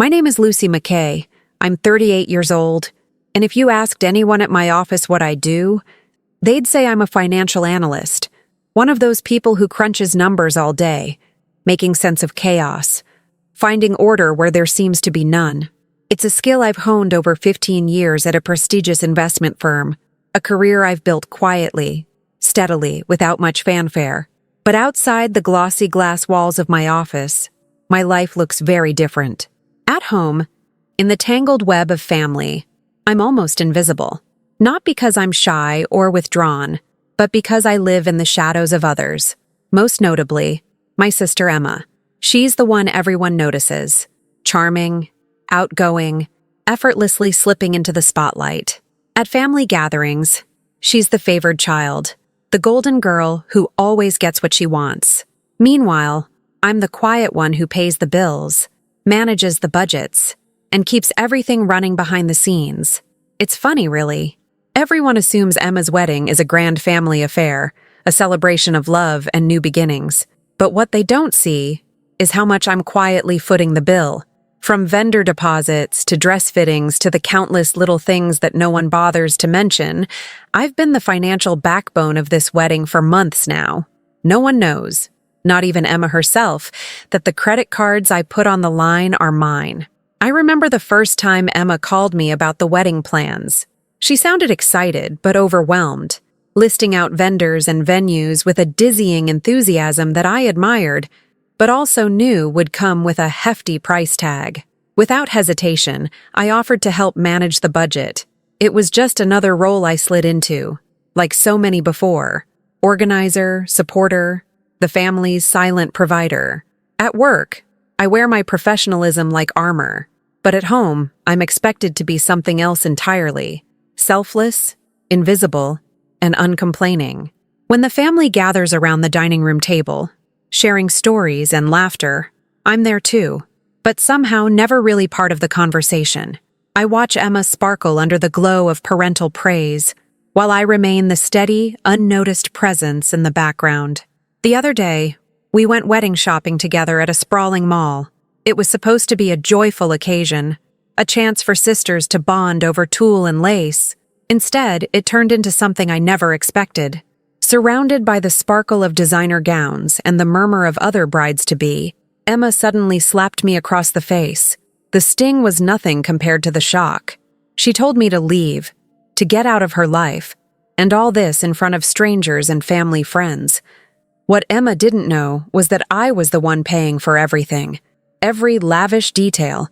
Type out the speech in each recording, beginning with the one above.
My name is Lucy McKay. I'm 38 years old, and if you asked anyone at my office what I do, they'd say I'm a financial analyst, one of those people who crunches numbers all day, making sense of chaos, finding order where there seems to be none. It's a skill I've honed over 15 years at a prestigious investment firm, a career I've built quietly, steadily, without much fanfare. But outside the glossy glass walls of my office, my life looks very different. At home, in the tangled web of family, I'm almost invisible. Not because I'm shy or withdrawn, but because I live in the shadows of others. Most notably, my sister Emma. She's the one everyone notices. Charming, outgoing, effortlessly slipping into the spotlight. At family gatherings, she's the favored child, the golden girl who always gets what she wants. Meanwhile, I'm the quiet one who pays the bills, manages the budgets, and keeps everything running behind the scenes. It's funny, really. Everyone assumes Emma's wedding is a grand family affair, a celebration of love and new beginnings. But what they don't see is how much I'm quietly footing the bill. From vendor deposits to dress fittings to the countless little things that no one bothers to mention, I've been the financial backbone of this wedding for months now. No one knows, not even Emma herself, that the credit cards I put on the line are mine. I remember the first time Emma called me about the wedding plans. She sounded excited but overwhelmed, listing out vendors and venues with a dizzying enthusiasm that I admired, but also knew would come with a hefty price tag. Without hesitation, I offered to help manage the budget. It was just another role I slid into, like so many before. Organizer, supporter, the family's silent provider. At work, I wear my professionalism like armor, but at home, I'm expected to be something else entirely. Selfless, invisible, and uncomplaining. When the family gathers around the dining room table, sharing stories and laughter, I'm there too, but somehow never really part of the conversation. I watch Emma sparkle under the glow of parental praise, while I remain the steady, unnoticed presence in the background. The other day, we went wedding shopping together at a sprawling mall. It was supposed to be a joyful occasion, a chance for sisters to bond over tulle and lace. Instead, it turned into something I never expected. Surrounded by the sparkle of designer gowns and the murmur of other brides-to-be, Emma suddenly slapped me across the face. The sting was nothing compared to the shock. She told me to leave, to get out of her life, and all this in front of strangers and family friends. What Emma didn't know was that I was the one paying for everything. Every lavish detail,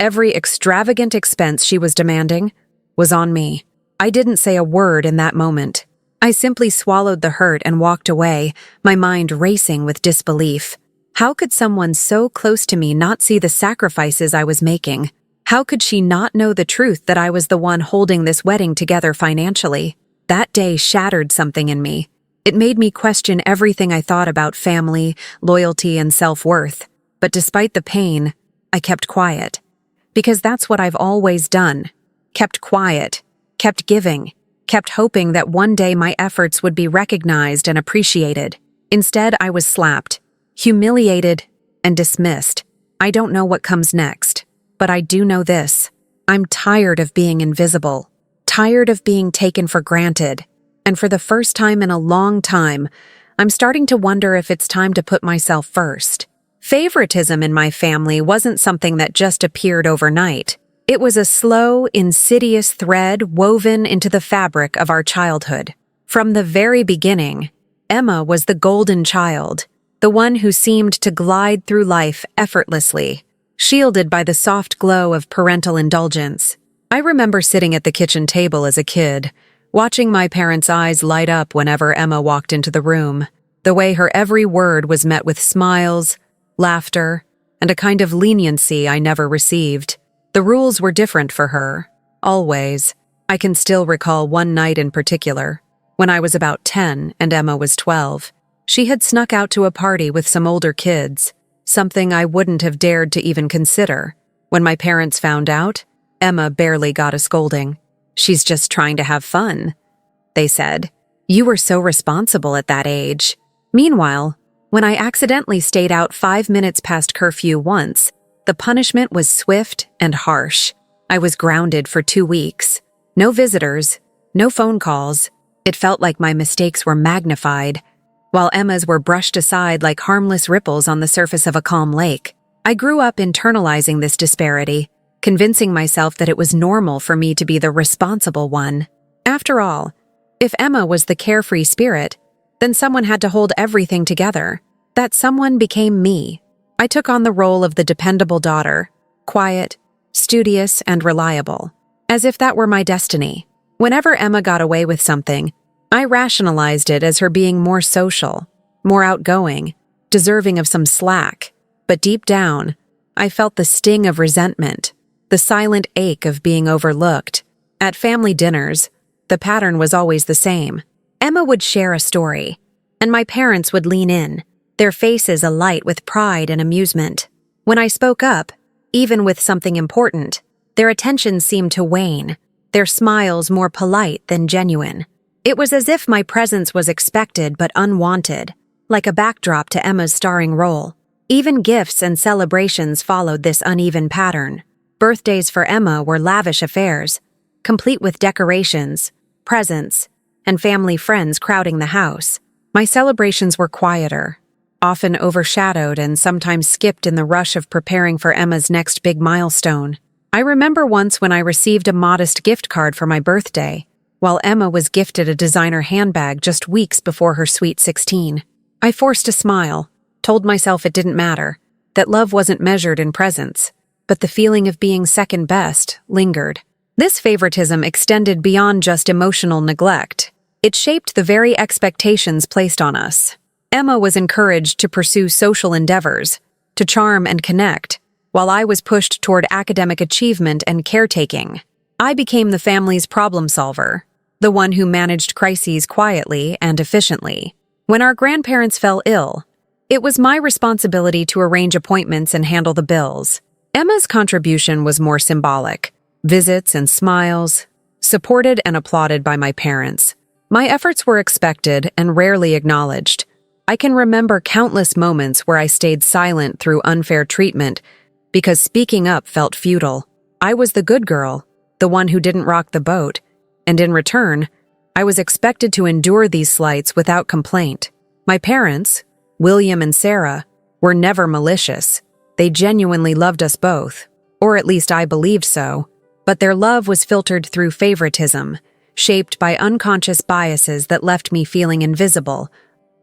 every extravagant expense she was demanding, was on me. I didn't say a word in that moment. I simply swallowed the hurt and walked away, my mind racing with disbelief. How could someone so close to me not see the sacrifices I was making? How could she not know the truth that I was the one holding this wedding together financially? That day shattered something in me. It made me question everything I thought about family, loyalty, and self-worth. But despite the pain, I kept quiet. Because that's what I've always done. Kept quiet, kept giving, kept hoping that one day my efforts would be recognized and appreciated. Instead, I was slapped, humiliated, and dismissed. I don't know what comes next, but I do know this. I'm tired of being invisible, tired of being taken for granted, and for the first time in a long time, I'm starting to wonder if it's time to put myself first. Favoritism in my family wasn't something that just appeared overnight. It was a slow, insidious thread woven into the fabric of our childhood. From the very beginning, Emma was the golden child, the one who seemed to glide through life effortlessly, shielded by the soft glow of parental indulgence. I remember sitting at the kitchen table as a kid, watching my parents' eyes light up whenever Emma walked into the room, the way her every word was met with smiles, laughter, and a kind of leniency I never received. The rules were different for her, always. I can still recall one night in particular, when I was about 10 and Emma was 12. She had snuck out to a party with some older kids, something I wouldn't have dared to even consider. When my parents found out, Emma barely got a scolding. "She's just trying to have fun," they said. "You were so responsible at that age." Meanwhile, when I accidentally stayed out 5 minutes past curfew once, The punishment was swift and harsh. I was grounded for 2 weeks. No visitors, no phone calls. It felt like my mistakes were magnified, while Emma's were brushed aside like harmless ripples on the surface of a calm lake. I grew up internalizing this disparity, convincing myself that it was normal for me to be the responsible one. After all, if Emma was the carefree spirit, then someone had to hold everything together. That someone became me. I took on the role of the dependable daughter, quiet, studious, and reliable, as if that were my destiny. Whenever Emma got away with something, I rationalized it as her being more social, more outgoing, deserving of some slack. But deep down, I felt the sting of resentment, the silent ache of being overlooked. At family dinners, the pattern was always the same. Emma would share a story, and my parents would lean in, their faces alight with pride and amusement. When I spoke up, even with something important, their attention seemed to wane, their smiles more polite than genuine. It was as if my presence was expected but unwanted, like a backdrop to Emma's starring role. Even gifts and celebrations followed this uneven pattern. Birthdays for Emma were lavish affairs, complete with decorations, presents, and family friends crowding the house. My celebrations were quieter, often overshadowed and sometimes skipped in the rush of preparing for Emma's next big milestone. I remember once when I received a modest gift card for my birthday, while Emma was gifted a designer handbag just weeks before her sweet 16. I forced a smile, told myself it didn't matter, that love wasn't measured in presents, but the feeling of being second best lingered. This favoritism extended beyond just emotional neglect. It shaped the very expectations placed on us. Emma was encouraged to pursue social endeavors, to charm and connect, while I was pushed toward academic achievement and caretaking. I became the family's problem solver, the one who managed crises quietly and efficiently. When our grandparents fell ill, it was my responsibility to arrange appointments and handle the bills. Emma's contribution was more symbolic. Visits and smiles, supported and applauded by my parents. My efforts were expected and rarely acknowledged. I can remember countless moments where I stayed silent through unfair treatment because speaking up felt futile. I was the good girl, the one who didn't rock the boat, and in return, I was expected to endure these slights without complaint. My parents, William and Sarah, were never malicious. They genuinely loved us both, or at least I believed so. But their love was filtered through favoritism, shaped by unconscious biases that left me feeling invisible,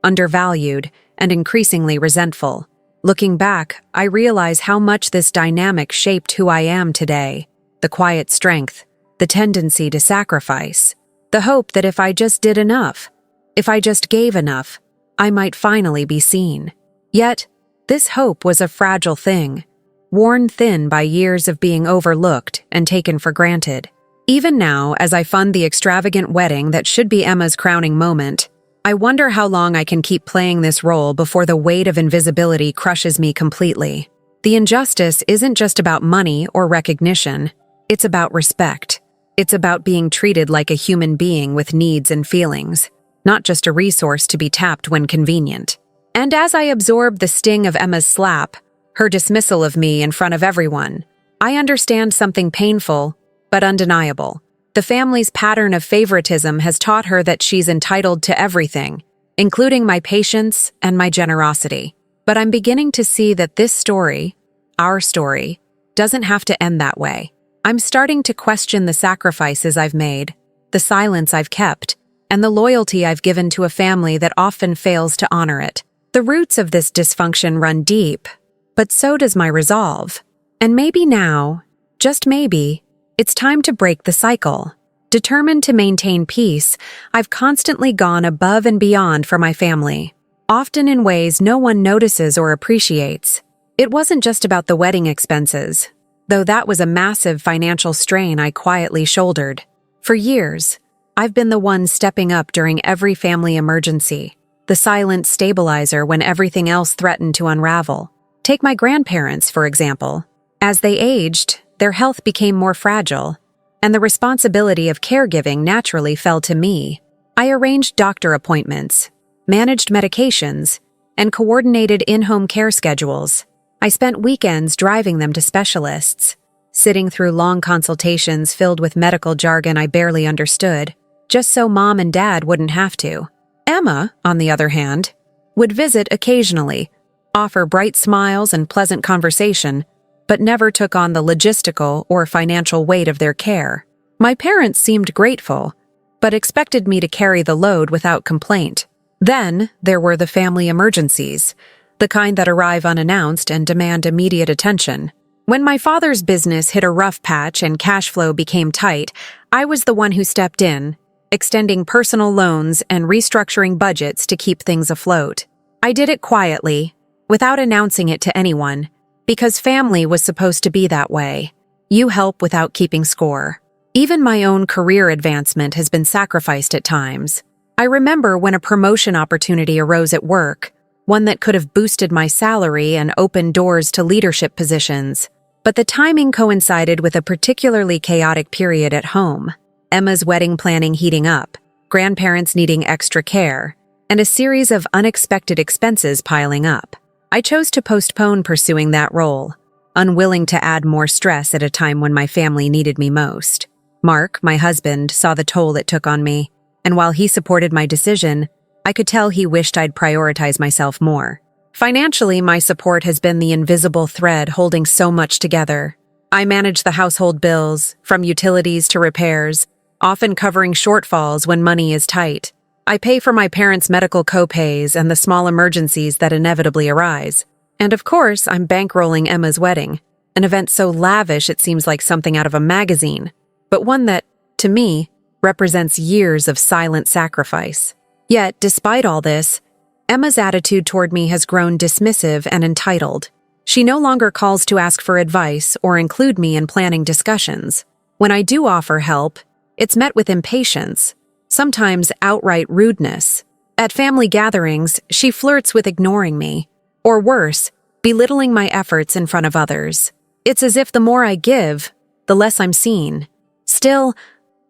undervalued, and increasingly resentful. Looking back, I realize how much this dynamic shaped who I am today. The quiet strength, the tendency to sacrifice, the hope that if I just did enough, if I just gave enough, I might finally be seen. Yet, this hope was a fragile thing, worn thin by years of being overlooked and taken for granted. Even now, as I fund the extravagant wedding that should be Emma's crowning moment, I wonder how long I can keep playing this role before the weight of invisibility crushes me completely. The injustice isn't just about money or recognition, it's about respect. It's about being treated like a human being with needs and feelings, not just a resource to be tapped when convenient. And as I absorb the sting of Emma's slap, her dismissal of me in front of everyone, I understand something painful, but undeniable. The family's pattern of favoritism has taught her that she's entitled to everything, including my patience and my generosity. But I'm beginning to see that this story, our story, doesn't have to end that way. I'm starting to question the sacrifices I've made, the silence I've kept, and the loyalty I've given to a family that often fails to honor it. The roots of this dysfunction run deep, but so does my resolve. And maybe now, just maybe, it's time to break the cycle. Determined to maintain peace, I've constantly gone above and beyond for my family, often in ways no one notices or appreciates. It wasn't just about the wedding expenses, though that was a massive financial strain I quietly shouldered. For years, I've been the one stepping up during every family emergency, the silent stabilizer when everything else threatened to unravel. Take my grandparents, for example. As they aged, their health became more fragile, and the responsibility of caregiving naturally fell to me. I arranged doctor appointments, managed medications, and coordinated in-home care schedules. I spent weekends driving them to specialists, sitting through long consultations filled with medical jargon I barely understood, just so Mom and Dad wouldn't have to. Emma, on the other hand, would visit occasionally, offer bright smiles and pleasant conversation, but never took on the logistical or financial weight of their care. My parents seemed grateful, but expected me to carry the load without complaint. Then there were the family emergencies, the kind that arrive unannounced and demand immediate attention. When my father's business hit a rough patch and cash flow became tight, I was the one who stepped in, extending personal loans and restructuring budgets to keep things afloat. I did it quietly, without announcing it to anyone, because family was supposed to be that way. You help without keeping score. Even my own career advancement has been sacrificed at times. I remember when a promotion opportunity arose at work, one that could have boosted my salary and opened doors to leadership positions. But the timing coincided with a particularly chaotic period at home. Emma's wedding planning heating up, grandparents needing extra care, and a series of unexpected expenses piling up. I chose to postpone pursuing that role, unwilling to add more stress at a time when my family needed me most. Mark, my husband, saw the toll it took on me, and while he supported my decision, I could tell he wished I'd prioritize myself more. Financially, my support has been the invisible thread holding so much together. I manage the household bills, from utilities to repairs, often covering shortfalls when money is tight. I pay for my parents' medical co-pays and the small emergencies that inevitably arise. And of course, I'm bankrolling Emma's wedding, an event so lavish it seems like something out of a magazine, but one that, to me, represents years of silent sacrifice. Yet, despite all this, Emma's attitude toward me has grown dismissive and entitled. She no longer calls to ask for advice or include me in planning discussions. When I do offer help, it's met with impatience, sometimes outright rudeness. At family gatherings, she flirts with ignoring me, or worse, belittling my efforts in front of others. It's as if the more I give, the less I'm seen. Still,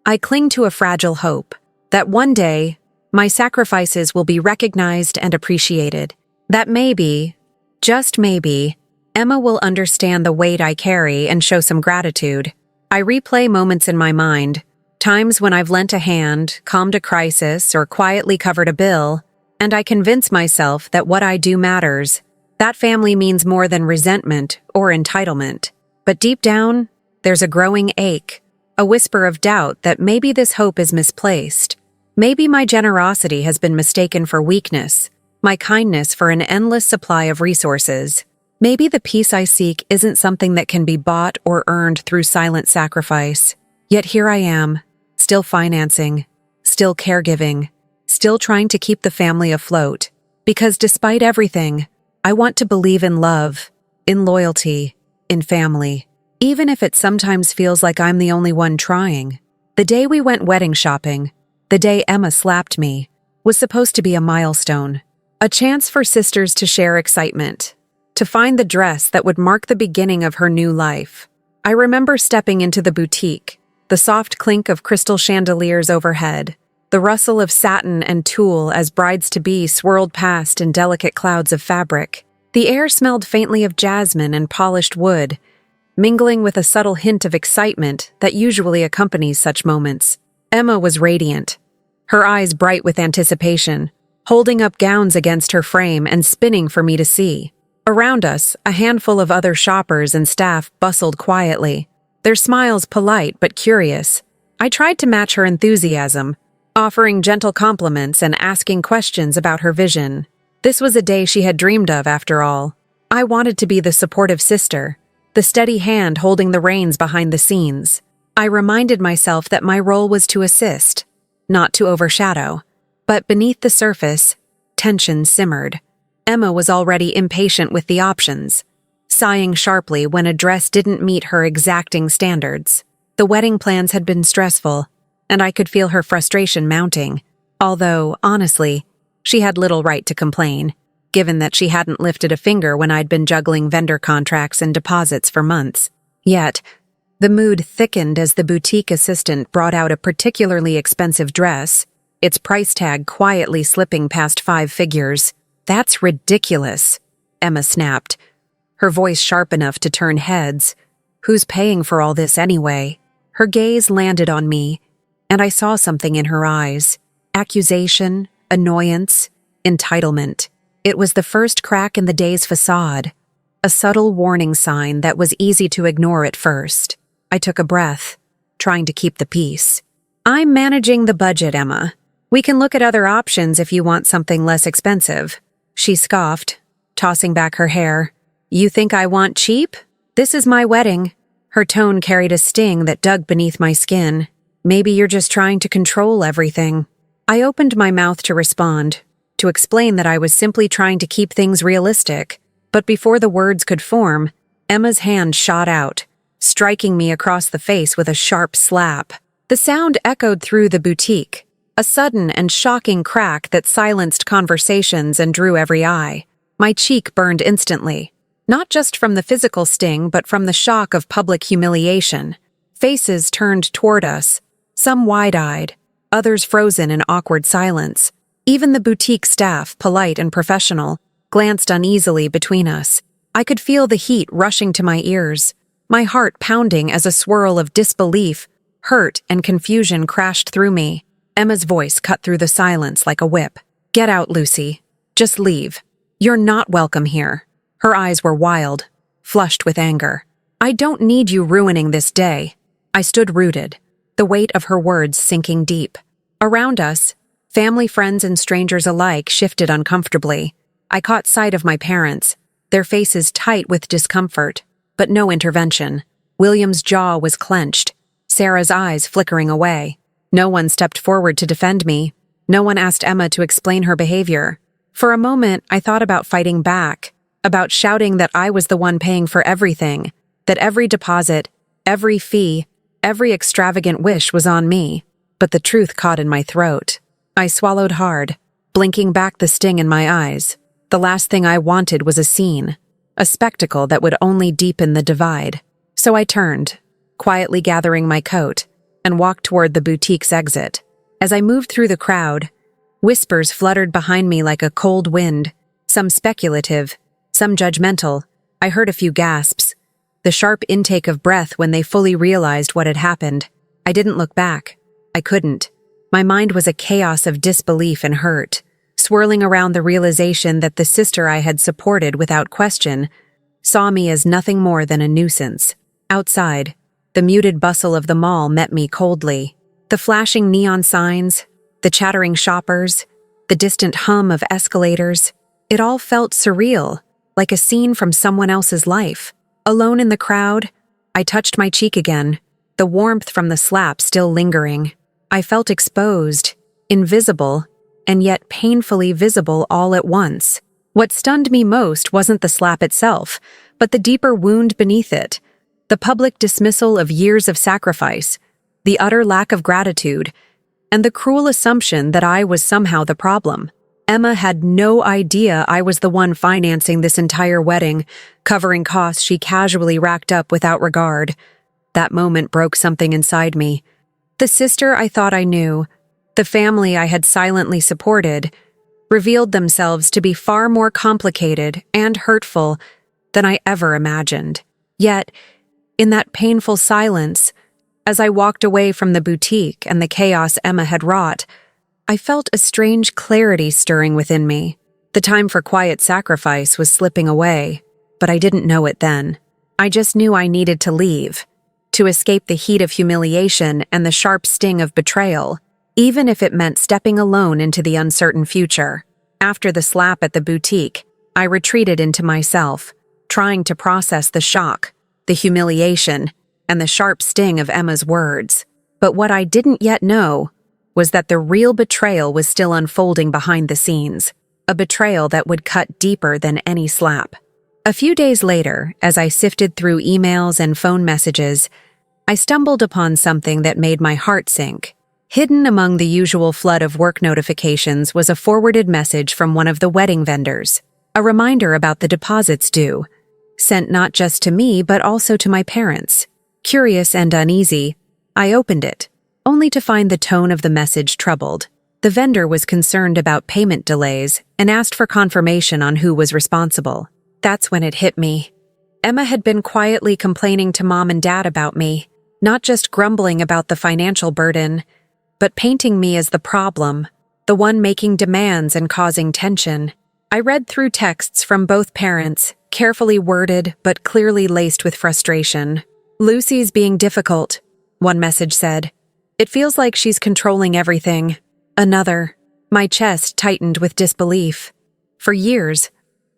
I cling to a fragile hope that one day, my sacrifices will be recognized and appreciated. That maybe, just maybe, Emma will understand the weight I carry and show some gratitude. I replay moments in my mind, times when I've lent a hand, calmed a crisis, or quietly covered a bill, and I convince myself that what I do matters. That family means more than resentment or entitlement. But deep down, there's a growing ache, a whisper of doubt that maybe this hope is misplaced. Maybe my generosity has been mistaken for weakness, my kindness for an endless supply of resources. Maybe the peace I seek isn't something that can be bought or earned through silent sacrifice. Yet here I am, still financing, still caregiving, still trying to keep the family afloat. Because despite everything, I want to believe in love, in loyalty, in family, even if it sometimes feels like I'm the only one trying. The day we went wedding shopping, the day Emma slapped me, was supposed to be a milestone, a chance for sisters to share excitement, to find the dress that would mark the beginning of her new life. I remember stepping into the boutique, the soft clink of crystal chandeliers overhead, the rustle of satin and tulle as brides-to-be swirled past in delicate clouds of fabric. The air smelled faintly of jasmine and polished wood, mingling with a subtle hint of excitement that usually accompanies such moments. Emma was radiant, her eyes bright with anticipation, holding up gowns against her frame and spinning for me to see. Around us, a handful of other shoppers and staff bustled quietly, their smiles polite but curious. I tried to match her enthusiasm, offering gentle compliments and asking questions about her vision. This was a day she had dreamed of, after all. I wanted to be the supportive sister, the steady hand holding the reins behind the scenes. I reminded myself that my role was to assist, not to overshadow. But beneath the surface, tension simmered. Emma was already impatient with the options, sighing sharply when a dress didn't meet her exacting standards. The wedding plans had been stressful, and I could feel her frustration mounting, although, honestly, she had little right to complain, given that she hadn't lifted a finger when I'd been juggling vendor contracts and deposits for months. Yet, the mood thickened as the boutique assistant brought out a particularly expensive dress, its price tag quietly slipping past 5 figures. "That's ridiculous," Emma snapped, her voice sharp enough to turn heads. Who's paying for all this anyway? Her gaze landed on me, and I saw something in her eyes. Accusation, annoyance, entitlement. It was the first crack in the day's facade, a subtle warning sign that was easy to ignore at first. I took a breath, trying to keep the peace. I'm managing the budget, Emma. We can look at other options if you want something less expensive. She scoffed, tossing back her hair. You think I want cheap? This is my wedding. Her tone carried a sting that dug beneath my skin. Maybe you're just trying to control everything. I opened my mouth to respond, to explain that I was simply trying to keep things realistic. But before the words could form, Emma's hand shot out, striking me across the face with a sharp slap. The sound echoed through the boutique, a sudden and shocking crack that silenced conversations and drew every eye. My cheek burned instantly, not just from the physical sting but from the shock of public humiliation. Faces turned toward us, some wide-eyed, others frozen in awkward silence. Even the boutique staff, polite and professional, glanced uneasily between us. I could feel the heat rushing to my ears, my heart pounding as a swirl of disbelief, hurt, and confusion crashed through me. Emma's voice cut through the silence like a whip. Get out, Lucy. Just leave. You're not welcome here. Her eyes were wild, flushed with anger. I don't need you ruining this day. I stood rooted, the weight of her words sinking deep. Around us, family, friends, and strangers alike shifted uncomfortably. I caught sight of my parents, their faces tight with discomfort, but no intervention. William's jaw was clenched, Sarah's eyes flickering away. No one stepped forward to defend me. No one asked Emma to explain her behavior. For a moment, I thought about fighting back, about shouting that I was the one paying for everything, that every deposit, every fee, every extravagant wish was on me. But the truth caught in my throat. I swallowed hard, blinking back the sting in my eyes. The last thing I wanted was a scene, a spectacle that would only deepen the divide. So I turned, quietly gathering my coat, and walked toward the boutique's exit. As I moved through the crowd, whispers fluttered behind me like a cold wind, some speculative, some judgmental. I heard a few gasps, the sharp intake of breath when they fully realized what had happened. I didn't look back. I couldn't. My mind was a chaos of disbelief and hurt, swirling around the realization that the sister I had supported without question saw me as nothing more than a nuisance. Outside, the muted bustle of the mall met me coldly. The flashing neon signs, the chattering shoppers, the distant hum of escalators, it all felt surreal, like a scene from someone else's life. Alone in the crowd, I touched my cheek again, the warmth from the slap still lingering. I felt exposed, invisible, and yet painfully visible all at once. What stunned me most wasn't the slap itself, but the deeper wound beneath it. The public dismissal of years of sacrifice, the utter lack of gratitude, and the cruel assumption that I was somehow the problem. Emma had no idea I was the one financing this entire wedding, covering costs she casually racked up without regard. That moment broke something inside me. The sister I thought I knew, the family I had silently supported, revealed themselves to be far more complicated and hurtful than I ever imagined. Yet, in that painful silence, as I walked away from the boutique and the chaos Emma had wrought, I felt a strange clarity stirring within me. The time for quiet sacrifice was slipping away, but I didn't know it then. I just knew I needed to leave, to escape the heat of humiliation and the sharp sting of betrayal, even if it meant stepping alone into the uncertain future. After the slap at the boutique, I retreated into myself, trying to process the shock, the humiliation, and the sharp sting of Emma's words. But what I didn't yet know was that the real betrayal was still unfolding behind the scenes, a betrayal that would cut deeper than any slap. A few days later, as I sifted through emails and phone messages, I stumbled upon something that made my heart sink. Hidden among the usual flood of work notifications was a forwarded message from one of the wedding vendors, a reminder about the deposits due, sent not just to me but also to my parents. Curious and uneasy, I opened it, only to find the tone of the message troubled. The vendor was concerned about payment delays and asked for confirmation on who was responsible. That's when it hit me. Emma had been quietly complaining to Mom and Dad about me, not just grumbling about the financial burden, but painting me as the problem, the one making demands and causing tension. I read through texts from both parents, carefully worded but clearly laced with frustration. "Lucy's being difficult," one message said. "It feels like she's controlling everything." Another. My chest tightened with disbelief. For years,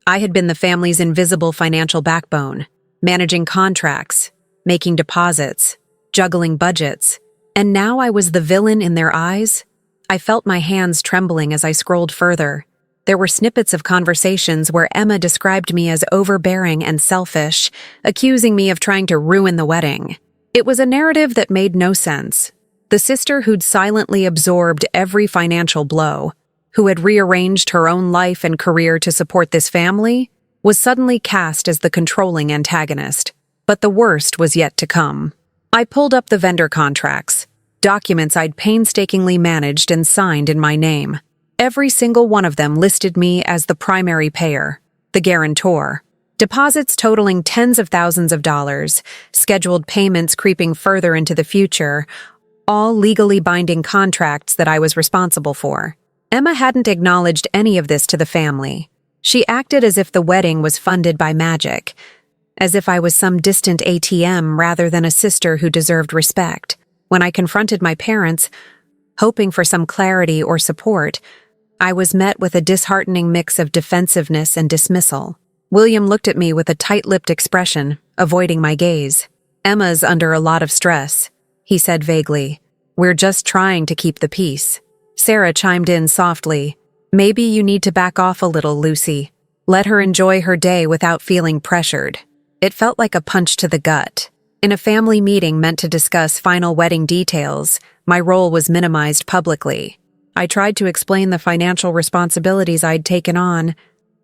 I had been the family's invisible financial backbone, managing contracts, making deposits, juggling budgets, and now I was the villain in their eyes. I felt my hands trembling as I scrolled further. There were snippets of conversations where Emma described me as overbearing and selfish, accusing me of trying to ruin the wedding. It was a narrative that made no sense. The sister who'd silently absorbed every financial blow, who had rearranged her own life and career to support this family, was suddenly cast as the controlling antagonist. But the worst was yet to come. I pulled up the vendor contracts, documents I'd painstakingly managed and signed in my name. Every single one of them listed me as the primary payer, the guarantor. Deposits totaling tens of thousands of dollars, scheduled payments creeping further into the future, all legally binding contracts that I was responsible for. Emma hadn't acknowledged any of this to the family. She acted as if the wedding was funded by magic, as if I was some distant ATM rather than a sister who deserved respect. When I confronted my parents, hoping for some clarity or support, I was met with a disheartening mix of defensiveness and dismissal. William looked at me with a tight-lipped expression, avoiding my gaze. "Emma's under a lot of stress," he said vaguely. "We're just trying to keep the peace." Sarah chimed in softly. "Maybe you need to back off a little, Lucy. Let her enjoy her day without feeling pressured." It felt like a punch to the gut. In a family meeting meant to discuss final wedding details, my role was minimized publicly. I tried to explain the financial responsibilities I'd taken on,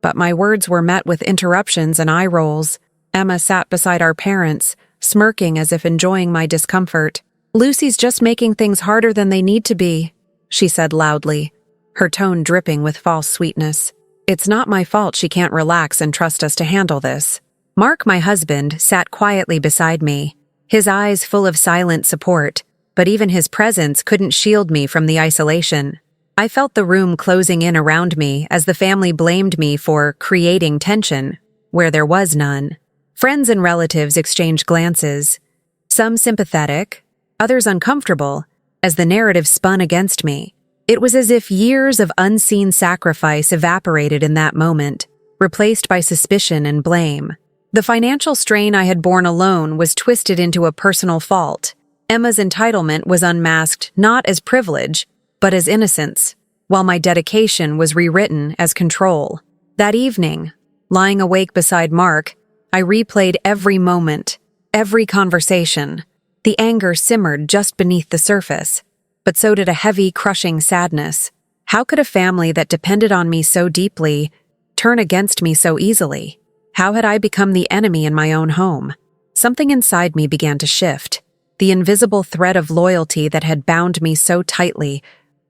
but my words were met with interruptions and eye rolls. Emma sat beside our parents, smirking as if enjoying my discomfort. "Lucy's just making things harder than they need to be," she said loudly, her tone dripping with false sweetness. "It's not my fault she can't relax and trust us to handle this." Mark, my husband, sat quietly beside me, his eyes full of silent support, but even his presence couldn't shield me from the isolation. I felt the room closing in around me as the family blamed me for creating tension where there was none. Friends and relatives exchanged glances, some sympathetic, others uncomfortable, as the narrative spun against me. It was as if years of unseen sacrifice evaporated in that moment, replaced by suspicion and blame. The financial strain I had borne alone was twisted into a personal fault. Emma's entitlement was unmasked not as privilege, but as innocence, while my dedication was rewritten as control. That evening, lying awake beside Mark, I replayed every moment, every conversation. The anger simmered just beneath the surface, but so did a heavy, crushing sadness. How could a family that depended on me so deeply turn against me so easily? How had I become the enemy in my own home? Something inside me began to shift. The invisible thread of loyalty that had bound me so tightly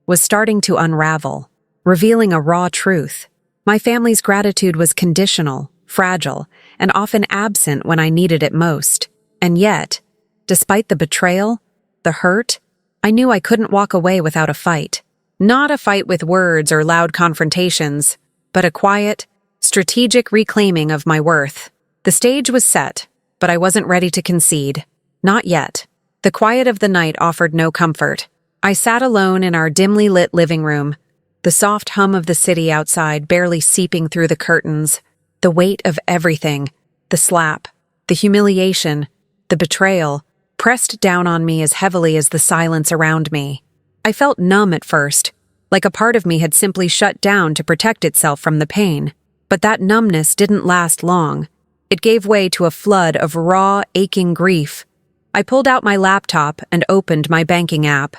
was starting to unravel, revealing a raw truth. My family's gratitude was conditional, fragile, and often absent when I needed it most. And yet, despite the betrayal, the hurt, I knew I couldn't walk away without a fight. Not a fight with words or loud confrontations, but a quiet, strategic reclaiming of my worth. The stage was set, but I wasn't ready to concede. Not yet. The quiet of the night offered no comfort. I sat alone in our dimly lit living room, the soft hum of the city outside barely seeping through the curtains, the weight of everything, the slap, the humiliation, the betrayal, pressed down on me as heavily as the silence around me. I felt numb at first, like a part of me had simply shut down to protect itself from the pain. But that numbness didn't last long. It gave way to a flood of raw, aching grief. I pulled out my laptop and opened my banking app,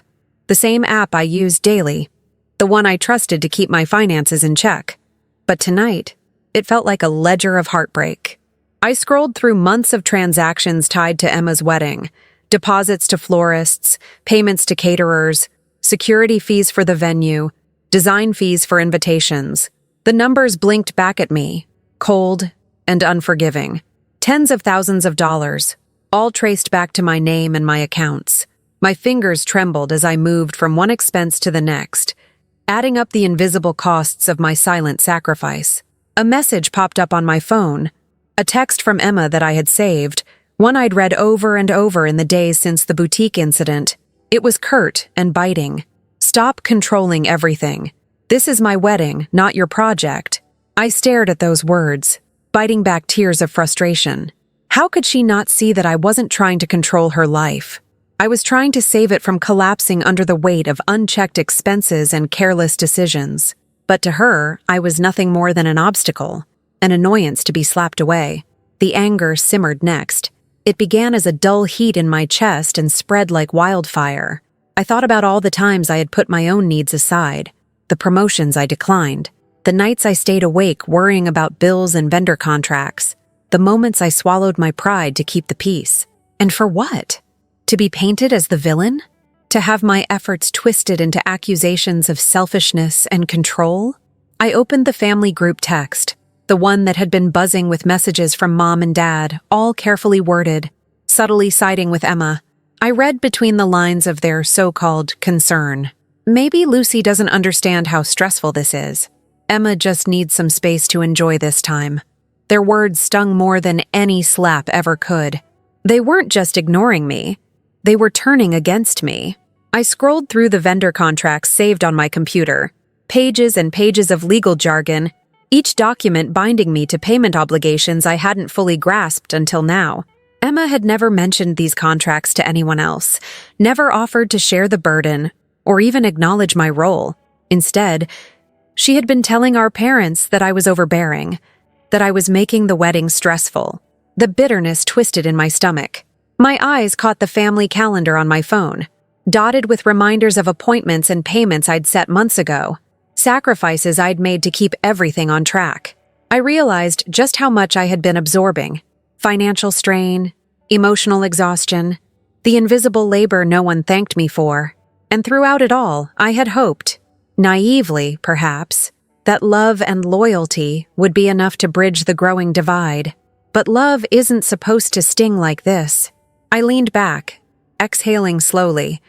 the same app I used daily, the one I trusted to keep my finances in check. But tonight, it felt like a ledger of heartbreak. I scrolled through months of transactions tied to Emma's wedding, deposits to florists, payments to caterers, security fees for the venue, design fees for invitations. The numbers blinked back at me, cold and unforgiving. Tens of thousands of dollars, all traced back to my name and my accounts. My fingers trembled as I moved from one expense to the next, adding up the invisible costs of my silent sacrifice. A message popped up on my phone, a text from Emma that I had saved, one I'd read over and over in the days since the boutique incident. It was curt and biting. "Stop controlling everything. This is my wedding, not your project." I stared at those words, biting back tears of frustration. How could she not see that I wasn't trying to control her life? I was trying to save it from collapsing under the weight of unchecked expenses and careless decisions. But to her, I was nothing more than an obstacle, an annoyance to be slapped away. The anger simmered next. It began as a dull heat in my chest and spread like wildfire. I thought about all the times I had put my own needs aside, the promotions I declined, the nights I stayed awake worrying about bills and vendor contracts, the moments I swallowed my pride to keep the peace. And for what? To be painted as the villain? To have my efforts twisted into accusations of selfishness and control? I opened the family group text, the one that had been buzzing with messages from Mom and Dad, all carefully worded, subtly siding with Emma. I read between the lines of their so-called concern. Maybe Lucy doesn't understand how stressful this is. Emma just needs some space to enjoy this time. Their words stung more than any slap ever could. They weren't just ignoring me. They were turning against me. I scrolled through the vendor contracts saved on my computer, pages and pages of legal jargon, each document binding me to payment obligations I hadn't fully grasped until now. Emma had never mentioned these contracts to anyone else, never offered to share the burden, or even acknowledge my role. Instead, she had been telling our parents that I was overbearing, that I was making the wedding stressful. The bitterness twisted in my stomach. My eyes caught the family calendar on my phone, dotted with reminders of appointments and payments I'd set months ago, sacrifices I'd made to keep everything on track. I realized just how much I had been absorbing: financial strain, emotional exhaustion, the invisible labor no one thanked me for. And throughout it all, I had hoped, naively perhaps, that love and loyalty would be enough to bridge the growing divide. But love isn't supposed to sting like this. I leaned back, exhaling slowly,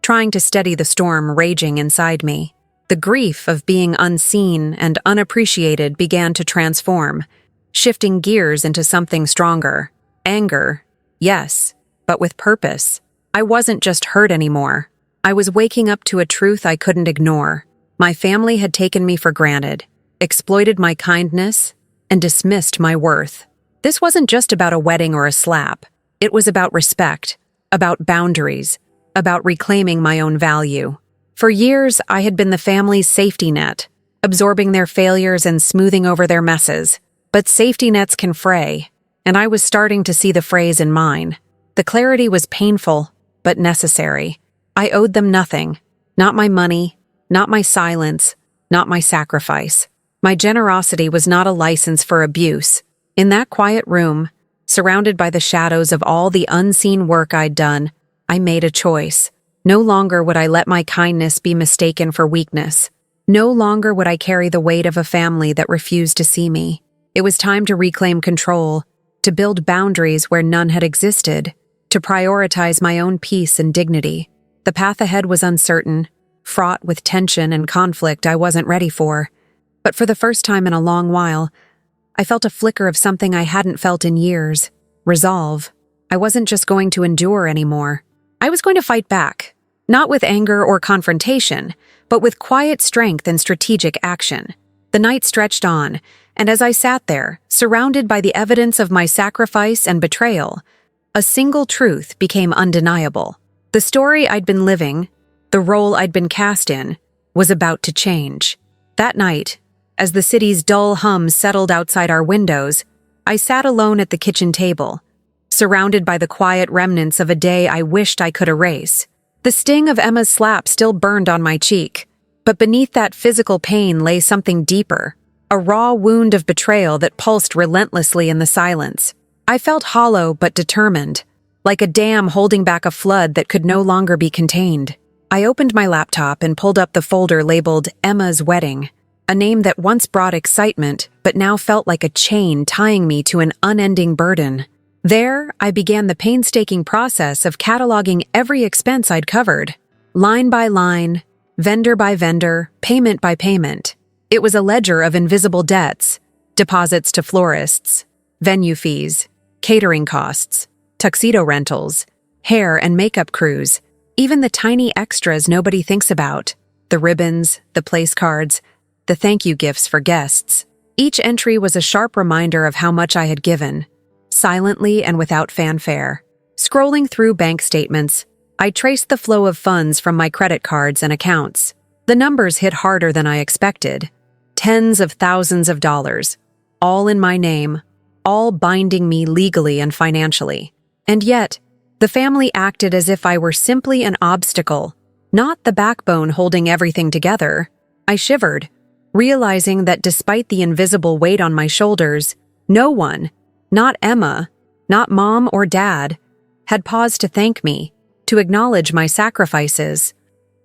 trying to steady the storm raging inside me. The grief of being unseen and unappreciated began to transform, shifting gears into something stronger. Anger, yes, but with purpose. I wasn't just hurt anymore. I was waking up to a truth I couldn't ignore. My family had taken me for granted, exploited my kindness, and dismissed my worth. This wasn't just about a wedding or a slap. It was about respect, about boundaries, about reclaiming my own value. For years, I had been the family's safety net, absorbing their failures and smoothing over their messes. But safety nets can fray, and I was starting to see the frays in mine. The clarity was painful, but necessary. I owed them nothing. Not my money, not my silence, not my sacrifice. My generosity was not a license for abuse. In that quiet room, surrounded by the shadows of all the unseen work I'd done, I made a choice. No longer would I let my kindness be mistaken for weakness. No longer would I carry the weight of a family that refused to see me. It was time to reclaim control, to build boundaries where none had existed, to prioritize my own peace and dignity. The path ahead was uncertain, fraught with tension and conflict I wasn't ready for. But for the first time in a long while, I felt a flicker of something I hadn't felt in years: resolve. I wasn't just going to endure anymore. I was going to fight back, not with anger or confrontation, but with quiet strength and strategic action. The night stretched on, and as I sat there, surrounded by the evidence of my sacrifice and betrayal, a single truth became undeniable. The story I'd been living, the role I'd been cast in, was about to change. That night, as the city's dull hum settled outside our windows, I sat alone at the kitchen table, surrounded by the quiet remnants of a day I wished I could erase. The sting of Emma's slap still burned on my cheek, but beneath that physical pain lay something deeper, a raw wound of betrayal that pulsed relentlessly in the silence. I felt hollow but determined, like a dam holding back a flood that could no longer be contained. I opened my laptop and pulled up the folder labeled Emma's Wedding. a name that once brought excitement but now felt like a chain tying me to an unending burden. There, I began the painstaking process of cataloging every expense I'd covered, line by line, vendor by vendor, payment by payment. It was a ledger of invisible debts, deposits to florists, venue fees, catering costs, tuxedo rentals, hair and makeup crews, even the tiny extras nobody thinks about, the ribbons, the place cards, the thank you gifts for guests. Each entry was a sharp reminder of how much I had given, silently and without fanfare. Scrolling through bank statements, I traced the flow of funds from my credit cards and accounts. The numbers hit harder than I expected. Tens of thousands of dollars, all in my name, all binding me legally and financially. And yet, the family acted as if I were simply an obstacle, not the backbone holding everything together. I shivered, realizing that despite the invisible weight on my shoulders, no one, not Emma, not Mom or Dad, had paused to thank me, to acknowledge my sacrifices.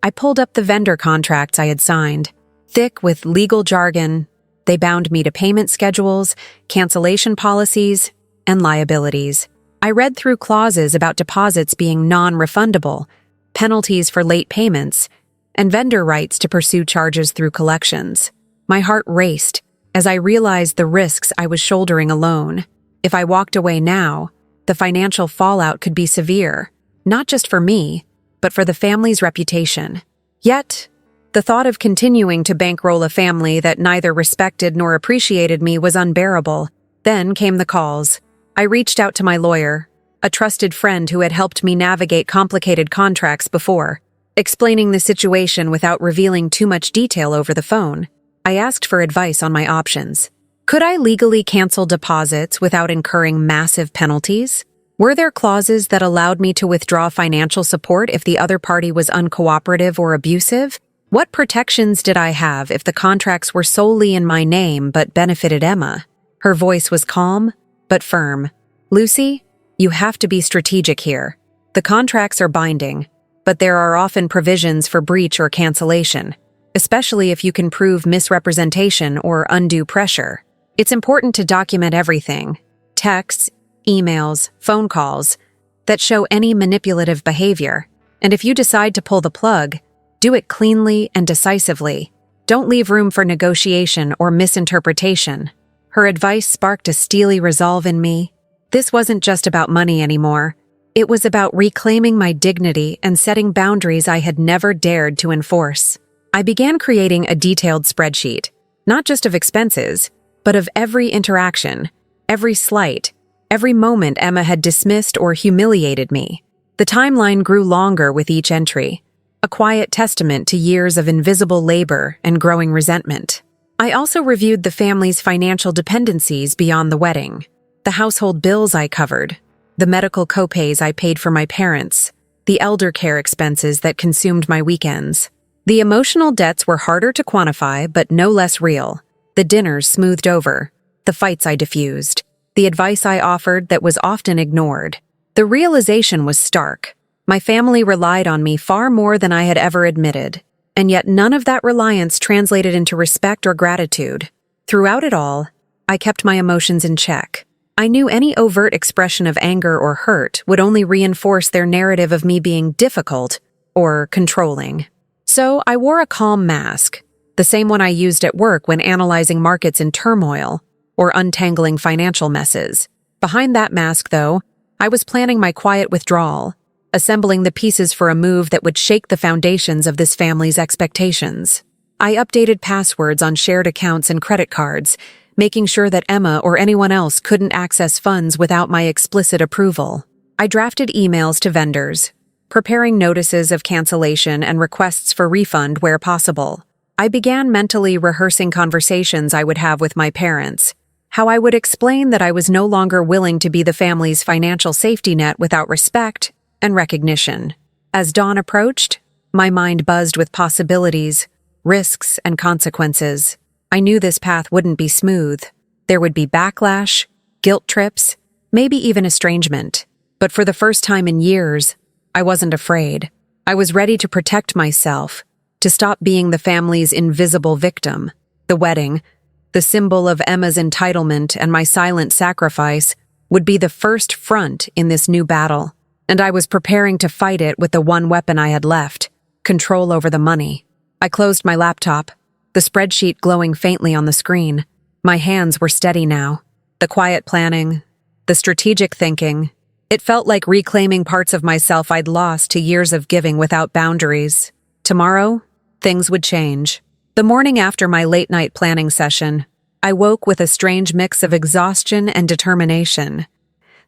I pulled up the vendor contracts I had signed. Thick with legal jargon, they bound me to payment schedules, cancellation policies, and liabilities. I read through clauses about deposits being non-refundable, penalties for late payments, and vendor rights to pursue charges through collections. My heart raced as I realized the risks I was shouldering alone. If I walked away now, the financial fallout could be severe, not just for me, but for the family's reputation. Yet, the thought of continuing to bankroll a family that neither respected nor appreciated me was unbearable. Then came the calls. I reached out to my lawyer, a trusted friend who had helped me navigate complicated contracts before. Explaining the situation without revealing too much detail over the phone, I asked for advice on my options. Could I legally cancel deposits without incurring massive penalties? Were there clauses that allowed me to withdraw financial support if the other party was uncooperative or abusive? What protections did I have if the contracts were solely in my name but benefited Emma? Her voice was calm, but firm. Lucy, you have to be strategic here. The contracts are binding, but there are often provisions for breach or cancellation, especially if you can prove misrepresentation or undue pressure. It's important to document everything, texts, emails, phone calls, that show any manipulative behavior. And if you decide to pull the plug, do it cleanly and decisively. Don't leave room for negotiation or misinterpretation. Her advice sparked a steely resolve in me. This wasn't just about money anymore. It was about reclaiming my dignity and setting boundaries I had never dared to enforce. I began creating a detailed spreadsheet, not just of expenses, but of every interaction, every slight, every moment Emma had dismissed or humiliated me. The timeline grew longer with each entry, a quiet testament to years of invisible labor and growing resentment. I also reviewed the family's financial dependencies beyond the wedding, the household bills I covered, the medical copays I paid for my parents, the elder care expenses that consumed my weekends. The emotional debts were harder to quantify, but no less real. The dinners smoothed over, the fights I diffused, the advice I offered that was often ignored. The realization was stark. My family relied on me far more than I had ever admitted, and yet none of that reliance translated into respect or gratitude. Throughout it all, I kept my emotions in check. I knew any overt expression of anger or hurt would only reinforce their narrative of me being difficult or controlling. So I wore a calm mask, the same one I used at work when analyzing markets in turmoil or untangling financial messes. Behind that mask, though, I was planning my quiet withdrawal, assembling the pieces for a move that would shake the foundations of this family's expectations. I updated passwords on shared accounts and credit cards, making sure that Emma or anyone else couldn't access funds without my explicit approval. I drafted emails to vendors, preparing notices of cancellation and requests for refund where possible. I began mentally rehearsing conversations I would have with my parents, how I would explain that I was no longer willing to be the family's financial safety net without respect and recognition. As dawn approached, my mind buzzed with possibilities, risks, and consequences. I knew this path wouldn't be smooth. There would be backlash, guilt trips, maybe even estrangement. But for the first time in years, I wasn't afraid. I was ready to protect myself, to stop being the family's invisible victim. The wedding, the symbol of Emma's entitlement and my silent sacrifice, would be the first front in this new battle, and I was preparing to fight it with the one weapon I had left: control over the money. I closed my laptop, the spreadsheet glowing faintly on the screen. My hands were steady now. The quiet planning, the strategic thinking. It felt like reclaiming parts of myself I'd lost to years of giving without boundaries. Tomorrow, things would change. The morning after my late-night planning session, I woke with a strange mix of exhaustion and determination.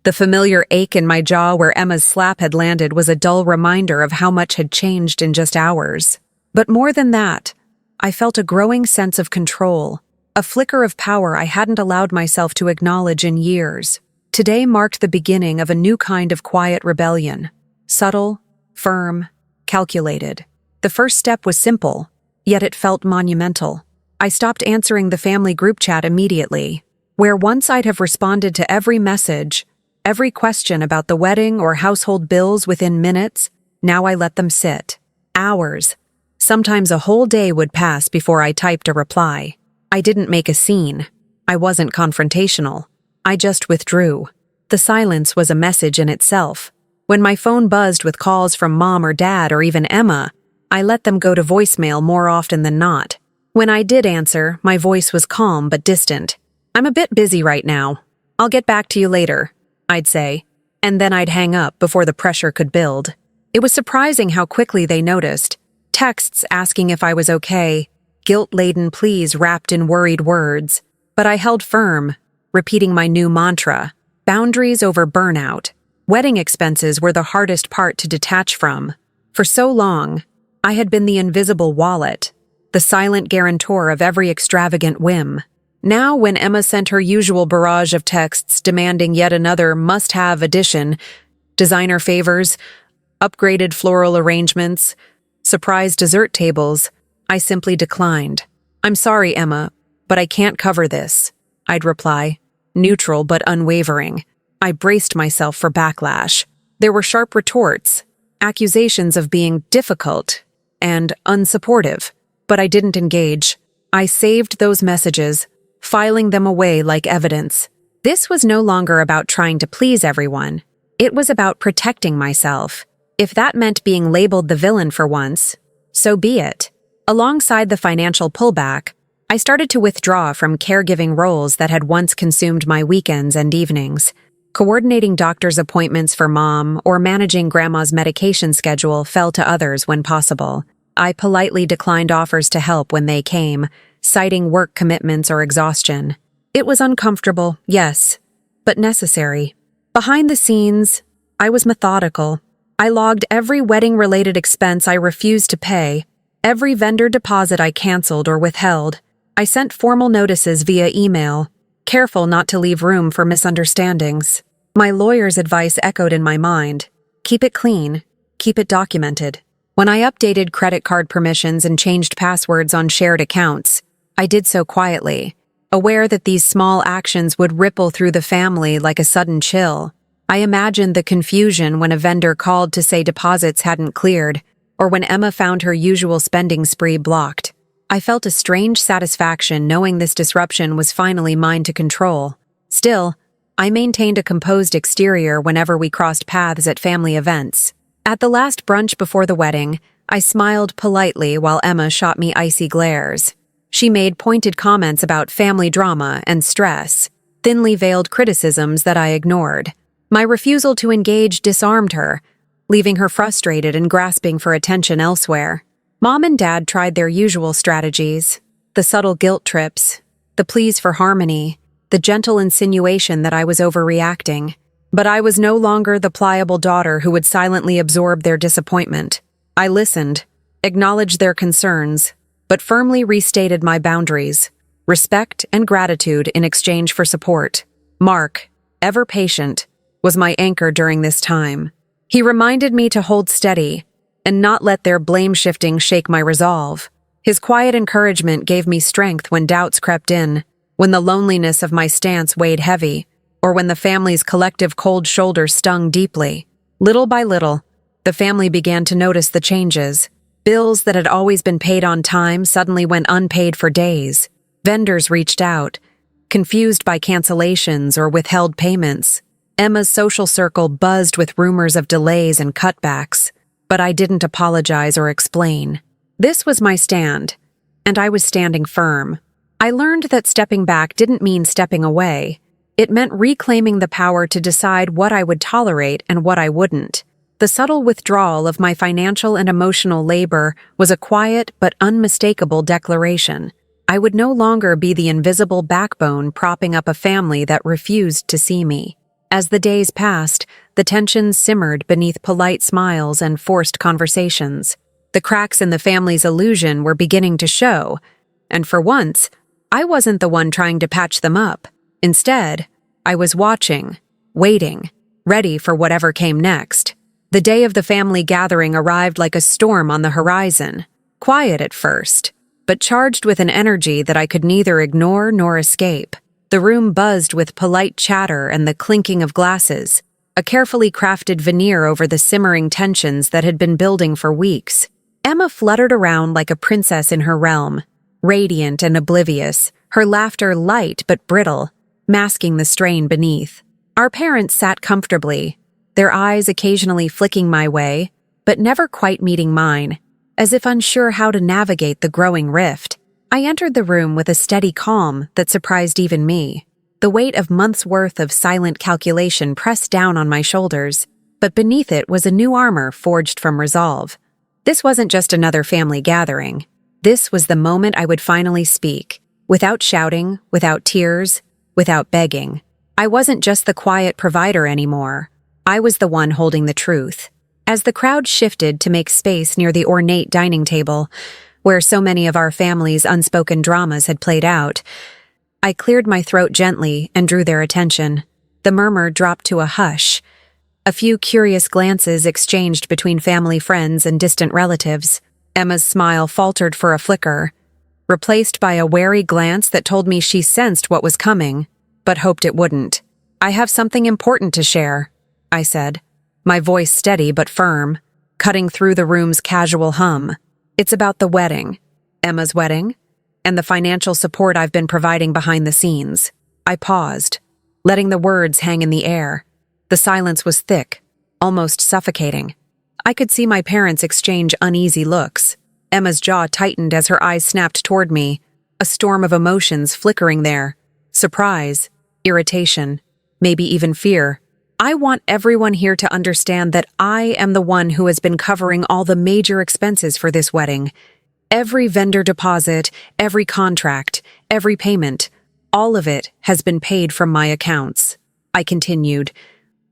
The familiar ache in my jaw where Emma's slap had landed was a dull reminder of how much had changed in just hours. But more than that, I felt a growing sense of control, a flicker of power I hadn't allowed myself to acknowledge in years. Today marked the beginning of a new kind of quiet rebellion. Subtle, firm, calculated. The first step was simple, yet it felt monumental. I stopped answering the family group chat immediately, where once I'd have responded to every message, every question about the wedding or household bills within minutes. Now I let them sit. Hours, sometimes a whole day would pass before I typed a reply. I didn't make a scene. I wasn't confrontational. I just withdrew. The silence was a message in itself. When my phone buzzed with calls from mom or dad or even Emma, I let them go to voicemail more often than not. When I did answer, my voice was calm but distant. "I'm a bit busy right now. I'll get back to you later," I'd say, and then I'd hang up before the pressure could build. It was surprising how quickly they noticed. Texts asking if I was okay, guilt-laden pleas wrapped in worried words. But I held firm, repeating my new mantra: boundaries over burnout. Wedding expenses were the hardest part to detach from. For so long, I had been the invisible wallet, the silent guarantor of every extravagant whim. Now, when Emma sent her usual barrage of texts demanding yet another must-have addition, designer favors, upgraded floral arrangements, surprise dessert tables, I simply declined. "I'm sorry, Emma, but I can't cover this," I'd reply, neutral but unwavering. I braced myself for backlash. There were sharp retorts, accusations of being difficult and unsupportive, but I didn't engage. I saved those messages, filing them away like evidence. This was no longer about trying to please everyone. It was about protecting myself. If that meant being labeled the villain for once, so be it. Alongside the financial pullback, I started to withdraw from caregiving roles that had once consumed my weekends and evenings. Coordinating doctor's appointments for mom or managing grandma's medication schedule fell to others when possible. I politely declined offers to help when they came, citing work commitments or exhaustion. It was uncomfortable, yes, but necessary. Behind the scenes, I was methodical. I logged every wedding-related expense I refused to pay, every vendor deposit I canceled or withheld. I sent formal notices via email, careful not to leave room for misunderstandings. My lawyer's advice echoed in my mind: keep it clean, keep it documented. When I updated credit card permissions and changed passwords on shared accounts, I did so quietly, aware that these small actions would ripple through the family like a sudden chill. I imagined the confusion when a vendor called to say deposits hadn't cleared, or when Emma found her usual spending spree blocked. I felt a strange satisfaction knowing this disruption was finally mine to control. Still, I maintained a composed exterior whenever we crossed paths at family events. At the last brunch before the wedding, I smiled politely while Emma shot me icy glares. She made pointed comments about family drama and stress, thinly veiled criticisms that I ignored. My refusal to engage disarmed her, leaving her frustrated and grasping for attention elsewhere. Mom and Dad tried their usual strategies: the subtle guilt trips, the pleas for harmony, the gentle insinuation that I was overreacting. But I was no longer the pliable daughter who would silently absorb their disappointment. I listened, acknowledged their concerns, but firmly restated my boundaries: respect and gratitude in exchange for support. Mark, ever patient, was my anchor during this time. He reminded me to hold steady and not let their blame-shifting shake my resolve. His quiet encouragement gave me strength when doubts crept in, when the loneliness of my stance weighed heavy, or when the family's collective cold shoulder stung deeply. Little by little, the family began to notice the changes. Bills that had always been paid on time suddenly went unpaid for days. Vendors reached out, confused by cancellations or withheld payments. Emma's social circle buzzed with rumors of delays and cutbacks, but I didn't apologize or explain. This was my stand, and I was standing firm. I learned that stepping back didn't mean stepping away. It meant reclaiming the power to decide what I would tolerate and what I wouldn't. The subtle withdrawal of my financial and emotional labor was a quiet but unmistakable declaration. I would no longer be the invisible backbone propping up a family that refused to see me. As the days passed, the tension simmered beneath polite smiles and forced conversations. The cracks in the family's illusion were beginning to show, and for once, I wasn't the one trying to patch them up. Instead, I was watching, waiting, ready for whatever came next. The day of the family gathering arrived like a storm on the horizon, quiet at first, but charged with an energy that I could neither ignore nor escape. The room buzzed with polite chatter and the clinking of glasses, a carefully crafted veneer over the simmering tensions that had been building for weeks. Emma fluttered around like a princess in her realm, radiant and oblivious, her laughter light but brittle, masking the strain beneath. Our parents sat comfortably, their eyes occasionally flicking my way, but never quite meeting mine, as if unsure how to navigate the growing rift. I entered the room with a steady calm that surprised even me. The weight of months' worth of silent calculation pressed down on my shoulders, but beneath it was a new armor forged from resolve. This wasn't just another family gathering. This was the moment I would finally speak, without shouting, without tears, without begging. I wasn't just the quiet provider anymore. I was the one holding the truth. As the crowd shifted to make space near the ornate dining table, where so many of our family's unspoken dramas had played out, I cleared my throat gently and drew their attention. The murmur dropped to a hush. A few curious glances exchanged between family friends and distant relatives. Emma's smile faltered for a flicker, replaced by a wary glance that told me she sensed what was coming, but hoped it wouldn't. "I have something important to share," I said, my voice steady but firm, cutting through the room's casual hum. "It's about the wedding, Emma's wedding, and the financial support I've been providing behind the scenes." I paused, letting the words hang in the air. The silence was thick, almost suffocating. I could see my parents exchange uneasy looks. Emma's jaw tightened as her eyes snapped toward me, a storm of emotions flickering there. Surprise, irritation, maybe even fear. I want everyone here to understand that I am the one who has been covering all the major expenses for this wedding. Every vendor deposit, every contract, every payment, all of it has been paid from my accounts. I continued,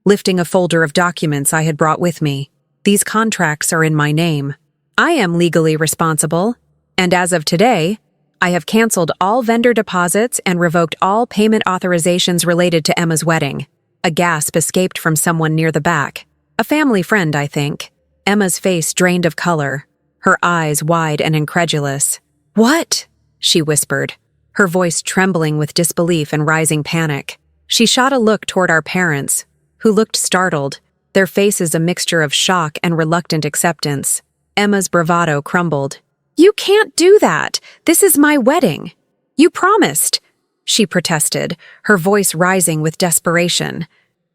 lifting a folder of documents I had brought with me. These contracts are in my name. I am legally responsible, and as of today, I have canceled all vendor deposits and revoked all payment authorizations related to Emma's wedding. A gasp escaped from someone near the back. A family friend, I think. Emma's face drained of color, her eyes wide and incredulous. "What?" she whispered, her voice trembling with disbelief and rising panic. She shot a look toward our parents, who looked startled, their faces a mixture of shock and reluctant acceptance. Emma's bravado crumbled. "You can't do that! This is my wedding! You promised!" she protested, her voice rising with desperation.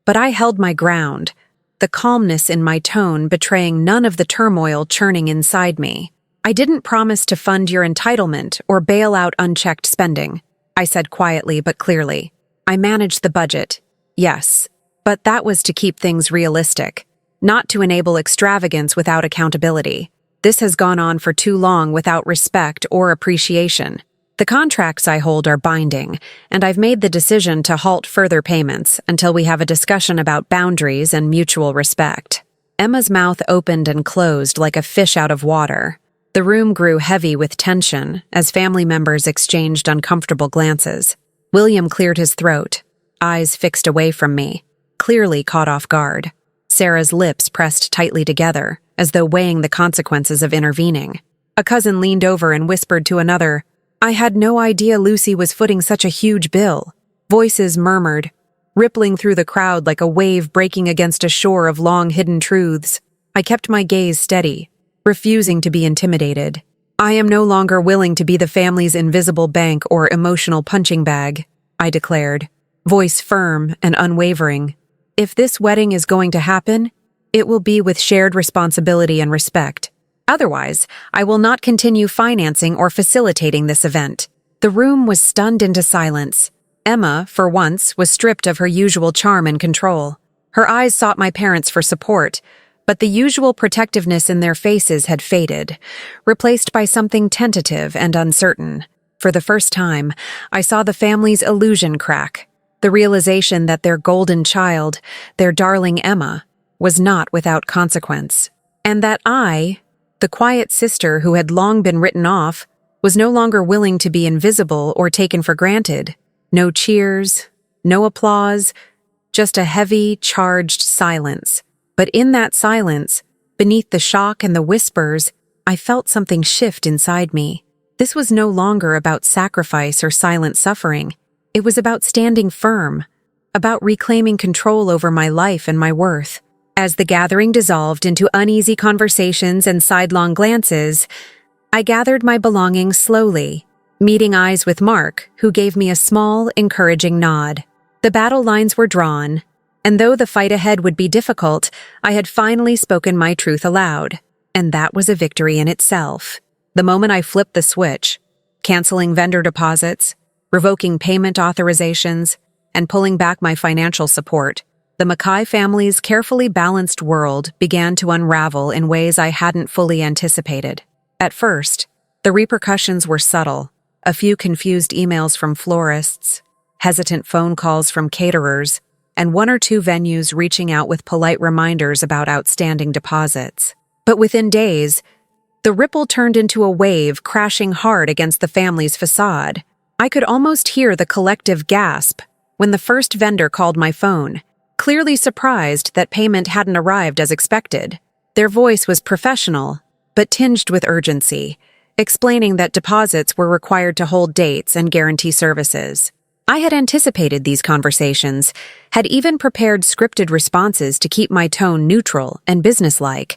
But I held my ground, the calmness in my tone betraying none of the turmoil churning inside me. "I didn't promise to fund your entitlement or bail out unchecked spending," I said quietly but clearly. "I managed the budget, yes, but that was to keep things realistic, not to enable extravagance without accountability. This has gone on for too long without respect or appreciation. The contracts I hold are binding, and I've made the decision to halt further payments until we have a discussion about boundaries and mutual respect." Emma's mouth opened and closed like a fish out of water. The room grew heavy with tension as family members exchanged uncomfortable glances. William cleared his throat, eyes fixed away from me, clearly caught off guard. Sarah's lips pressed tightly together, as though weighing the consequences of intervening. A cousin leaned over and whispered to another, "I had no idea Lucy was footing such a huge bill." Voices murmured, rippling through the crowd like a wave breaking against a shore of long-hidden truths. I kept my gaze steady, refusing to be intimidated. I am no longer willing to be the family's invisible bank or emotional punching bag, I declared, voice firm and unwavering. If this wedding is going to happen, it will be with shared responsibility and respect. Otherwise, I will not continue financing or facilitating this event. The room was stunned into silence. Emma, for once, was stripped of her usual charm and control. Her eyes sought my parents for support, but the usual protectiveness in their faces had faded, replaced by something tentative and uncertain. For the first time, I saw the family's illusion crack, the realization that their golden child, their darling Emma, was not without consequence, and that I, the quiet sister who had long been written off, was no longer willing to be invisible or taken for granted. No cheers, no applause, just a heavy, charged silence. But in that silence, beneath the shock and the whispers, I felt something shift inside me. This was no longer about sacrifice or silent suffering. It was about standing firm, about reclaiming control over my life and my worth. As the gathering dissolved into uneasy conversations and sidelong glances, I gathered my belongings slowly, meeting eyes with Mark, who gave me a small, encouraging nod. The battle lines were drawn, and though the fight ahead would be difficult, I had finally spoken my truth aloud, and that was a victory in itself. The moment I flipped the switch, canceling vendor deposits, revoking payment authorizations, and pulling back my financial support, the Mackay family's carefully balanced world began to unravel in ways I hadn't fully anticipated. At first, the repercussions were subtle. A few confused emails from florists, hesitant phone calls from caterers, and one or two venues reaching out with polite reminders about outstanding deposits. But within days, the ripple turned into a wave crashing hard against the family's facade. I could almost hear the collective gasp when the first vendor called my phone, clearly surprised that payment hadn't arrived as expected. Their voice was professional, but tinged with urgency, explaining that deposits were required to hold dates and guarantee services. I had anticipated these conversations, had even prepared scripted responses to keep my tone neutral and businesslike,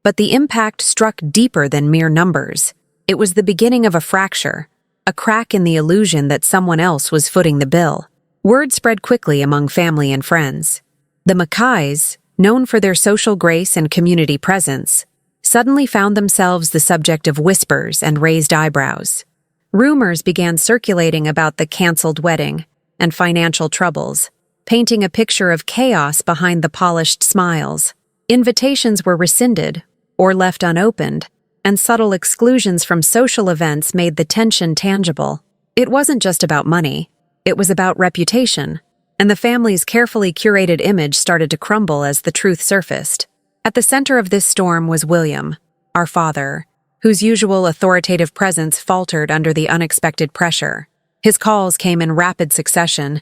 but the impact struck deeper than mere numbers. It was the beginning of a fracture, a crack in the illusion that someone else was footing the bill. Word spread quickly among family and friends. The Mackays, known for their social grace and community presence, suddenly found themselves the subject of whispers and raised eyebrows. Rumors began circulating about the canceled wedding and financial troubles, painting a picture of chaos behind the polished smiles. Invitations were rescinded or left unopened, and subtle exclusions from social events made the tension tangible. It wasn't just about money, it was about reputation, and the family's carefully curated image started to crumble as the truth surfaced. At the center of this storm was William, our father, whose usual authoritative presence faltered under the unexpected pressure. His calls came in rapid succession,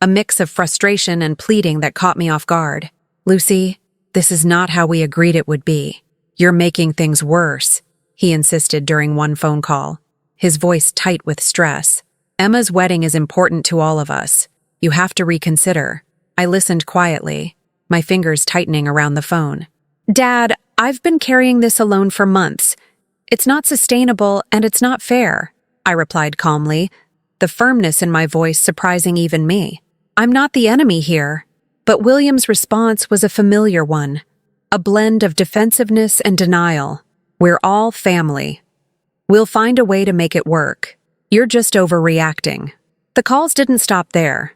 a mix of frustration and pleading that caught me off guard. "Lucy, this is not how we agreed it would be. You're making things worse," he insisted during one phone call, his voice tight with stress. "Emma's wedding is important to all of us. You have to reconsider." I listened quietly, my fingers tightening around the phone. "Dad, I've been carrying this alone for months. It's not sustainable and it's not fair," I replied calmly, the firmness in my voice surprising even me. "I'm not the enemy here." But William's response was a familiar one, a blend of defensiveness and denial. "We're all family. We'll find a way to make it work. You're just overreacting." The calls didn't stop there.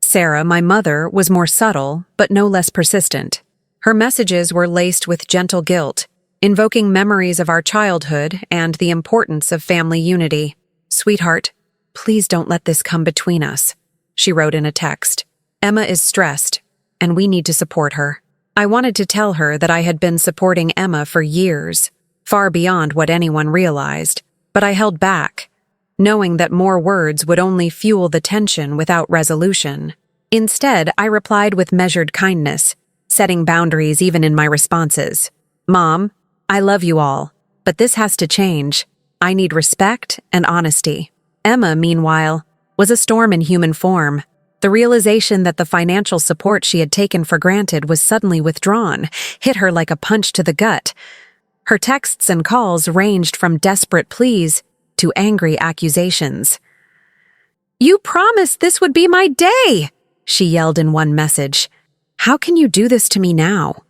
Sarah, my mother, was more subtle, but no less persistent. Her messages were laced with gentle guilt, invoking memories of our childhood and the importance of family unity. "Sweetheart, please don't let this come between us," she wrote in a text. "Emma is stressed, and we need to support her." I wanted to tell her that I had been supporting Emma for years, far beyond what anyone realized, but I held back, knowing that more words would only fuel the tension without resolution. Instead, I replied with measured kindness, setting boundaries even in my responses. "Mom, I love you all, but this has to change. I need respect and honesty." Emma, meanwhile, was a storm in human form. The realization that the financial support she had taken for granted was suddenly withdrawn hit her like a punch to the gut. Her texts and calls ranged from desperate pleas to angry accusations. "You promised this would be my day," she yelled in one message. "How can you do this to me now?"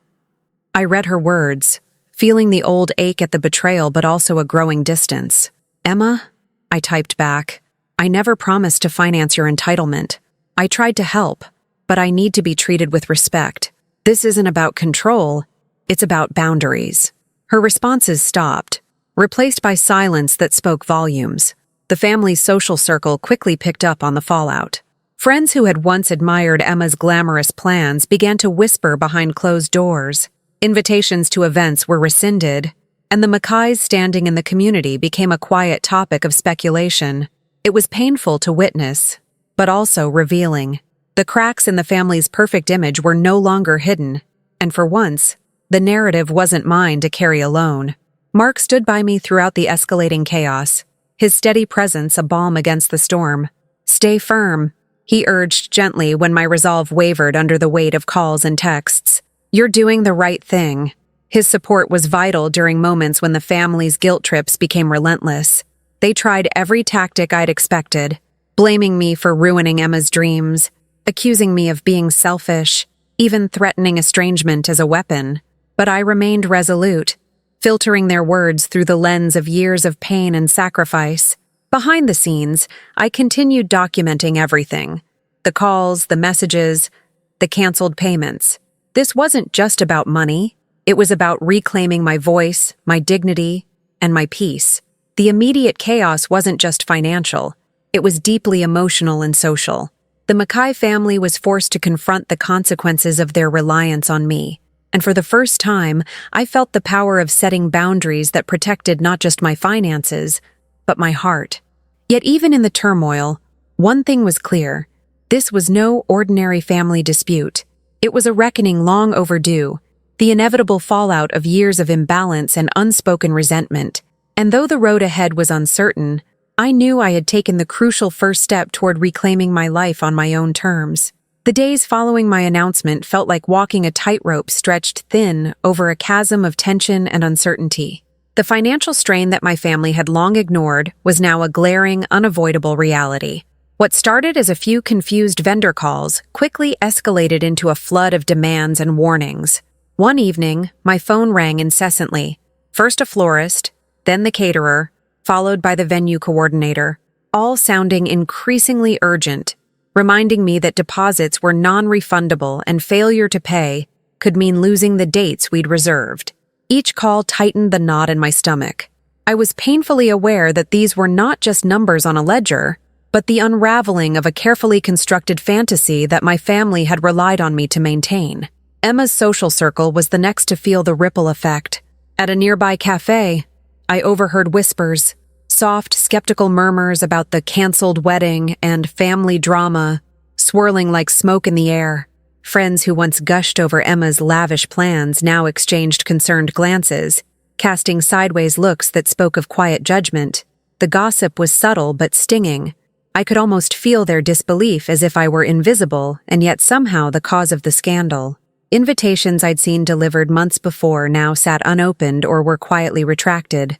I read her words, feeling the old ache at the betrayal but also a growing distance. "Emma," I typed back, "I never promised to finance your entitlement. I tried to help, but I need to be treated with respect. This isn't about control, it's about boundaries." Her responses stopped, replaced by silence that spoke volumes. The family's social circle quickly picked up on the fallout. Friends who had once admired Emma's glamorous plans began to whisper behind closed doors. Invitations to events were rescinded, and the Mackays' standing in the community became a quiet topic of speculation. It was painful to witness, but also revealing. The cracks in the family's perfect image were no longer hidden, and for once, the narrative wasn't mine to carry alone. Mark stood by me throughout the escalating chaos, his steady presence a balm against the storm. "Stay firm," he urged gently when my resolve wavered under the weight of calls and texts. "You're doing the right thing." His support was vital during moments when the family's guilt trips became relentless. They tried every tactic I'd expected, blaming me for ruining Emma's dreams, accusing me of being selfish, even threatening estrangement as a weapon. But I remained resolute, filtering their words through the lens of years of pain and sacrifice. Behind the scenes, I continued documenting everything. The calls, the messages, the canceled payments. This wasn't just about money. It was about reclaiming my voice, my dignity, and my peace. The immediate chaos wasn't just financial. It was deeply emotional and social. The Mackay family was forced to confront the consequences of their reliance on me. And for the first time, I felt the power of setting boundaries that protected not just my finances, but my heart. Yet even in the turmoil, one thing was clear. This was no ordinary family dispute. It was a reckoning long overdue, the inevitable fallout of years of imbalance and unspoken resentment. And though the road ahead was uncertain, I knew I had taken the crucial first step toward reclaiming my life on my own terms. The days following my announcement felt like walking a tightrope stretched thin over a chasm of tension and uncertainty. The financial strain that my family had long ignored was now a glaring, unavoidable reality. What started as a few confused vendor calls quickly escalated into a flood of demands and warnings. One evening, my phone rang incessantly. First a florist, then the caterer, followed by the venue coordinator, all sounding increasingly urgent, reminding me that deposits were non-refundable and failure to pay could mean losing the dates we'd reserved. Each call tightened the knot in my stomach. I was painfully aware that these were not just numbers on a ledger, but the unraveling of a carefully constructed fantasy that my family had relied on me to maintain. Emma's social circle was the next to feel the ripple effect. At a nearby cafe, I overheard whispers, soft, skeptical murmurs about the canceled wedding and family drama, swirling like smoke in the air. Friends who once gushed over Emma's lavish plans now exchanged concerned glances, casting sideways looks that spoke of quiet judgment. The gossip was subtle but stinging. I could almost feel their disbelief as if I were invisible and yet somehow the cause of the scandal. Invitations I'd seen delivered months before now sat unopened or were quietly retracted.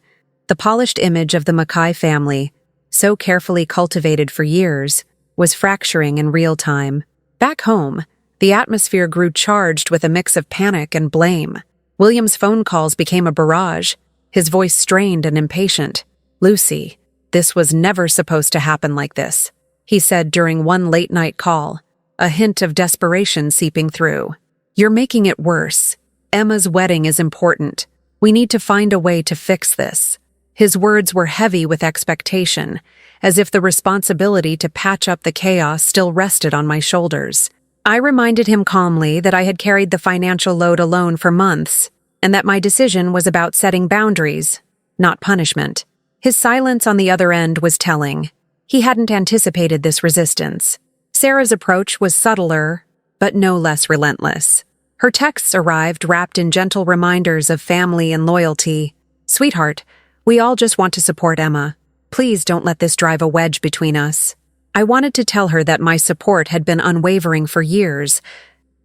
The polished image of the Mackay family, so carefully cultivated for years, was fracturing in real time. Back home, the atmosphere grew charged with a mix of panic and blame. William's phone calls became a barrage, his voice strained and impatient. "Lucy, this was never supposed to happen like this," he said during one late-night call, a hint of desperation seeping through. "You're making it worse. Emma's wedding is important. We need to find a way to fix this." His words were heavy with expectation, as if the responsibility to patch up the chaos still rested on my shoulders. I reminded him calmly that I had carried the financial load alone for months, and that my decision was about setting boundaries, not punishment. His silence on the other end was telling. He hadn't anticipated this resistance. Sarah's approach was subtler, but no less relentless. Her texts arrived wrapped in gentle reminders of family and loyalty. "Sweetheart, we all just want to support Emma. Please don't let this drive a wedge between us." I wanted to tell her that my support had been unwavering for years,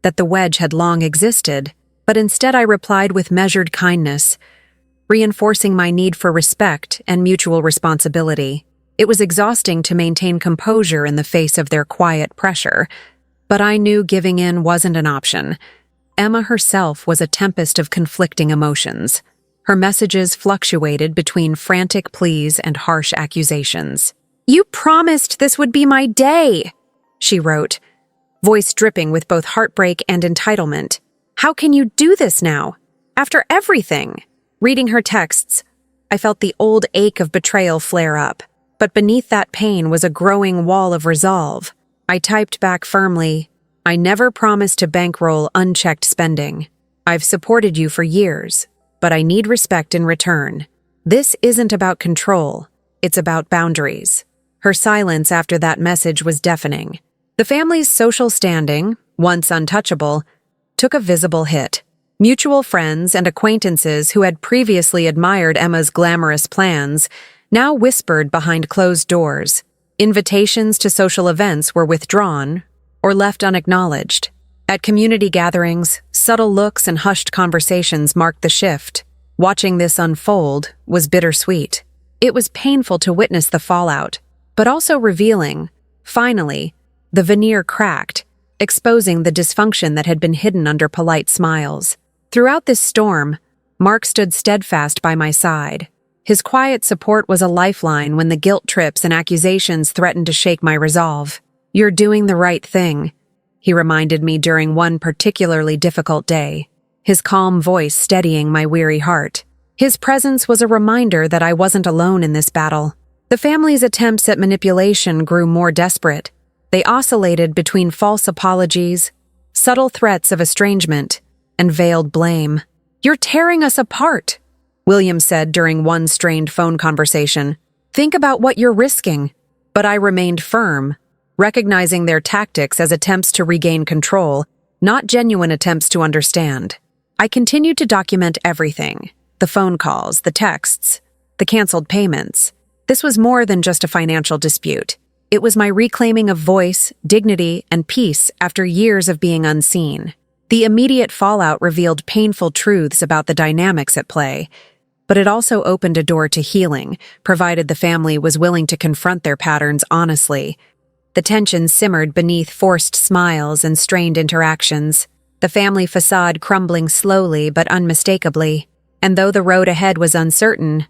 that the wedge had long existed, but instead I replied with measured kindness. reinforcing my need for respect and mutual responsibility. It was exhausting to maintain composure in the face of their quiet pressure, but I knew giving in wasn't an option. Emma herself was a tempest of conflicting emotions. Her messages fluctuated between frantic pleas and harsh accusations. "You promised this would be my day," she wrote, voice dripping with both heartbreak and entitlement. "How can you do this now? After everything?" Reading her texts, I felt the old ache of betrayal flare up, but beneath that pain was a growing wall of resolve. I typed back firmly, "I never promised to bankroll unchecked spending. I've supported you for years, but I need respect in return. This isn't about control, it's about boundaries." Her silence after that message was deafening. The family's social standing, once untouchable, took a visible hit. Mutual friends and acquaintances who had previously admired Emma's glamorous plans now whispered behind closed doors. Invitations to social events were withdrawn or left unacknowledged. At community gatherings, subtle looks and hushed conversations marked the shift. Watching this unfold was bittersweet. It was painful to witness the fallout, but also revealing. Finally, the veneer cracked, exposing the dysfunction that had been hidden under polite smiles. Throughout this storm, Mark stood steadfast by my side. His quiet support was a lifeline when the guilt trips and accusations threatened to shake my resolve. "You're doing the right thing," he reminded me during one particularly difficult day, his calm voice steadying my weary heart. His presence was a reminder that I wasn't alone in this battle. The family's attempts at manipulation grew more desperate. They oscillated between false apologies, subtle threats of estrangement, and veiled blame. "You're tearing us apart," William said during one strained phone conversation. "Think about what you're risking." But I remained firm, recognizing their tactics as attempts to regain control, not genuine attempts to understand. I continued to document everything: the phone calls, the texts, the canceled payments. This was more than just a financial dispute. It was my reclaiming of voice, dignity, and peace after years of being unseen. The immediate fallout revealed painful truths about the dynamics at play, but it also opened a door to healing, provided the family was willing to confront their patterns honestly. The tension simmered beneath forced smiles and strained interactions, the family facade crumbling slowly but unmistakably. And though the road ahead was uncertain,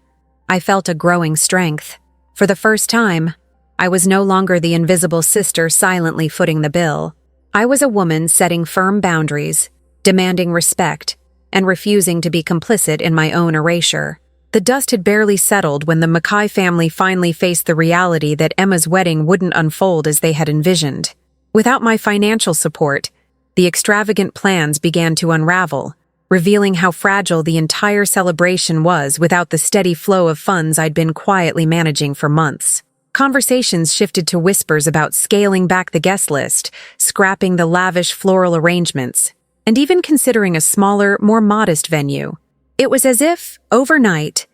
I felt a growing strength. For the first time, I was no longer the invisible sister silently footing the bill. I was a woman setting firm boundaries, demanding respect, and refusing to be complicit in my own erasure. The dust had barely settled when the Mackay family finally faced the reality that Emma's wedding wouldn't unfold as they had envisioned. Without my financial support, the extravagant plans began to unravel, revealing how fragile the entire celebration was without the steady flow of funds I'd been quietly managing for months. Conversations shifted to whispers about scaling back the guest list, scrapping the lavish floral arrangements, and even considering a smaller, more modest venue. It was as if, overnight,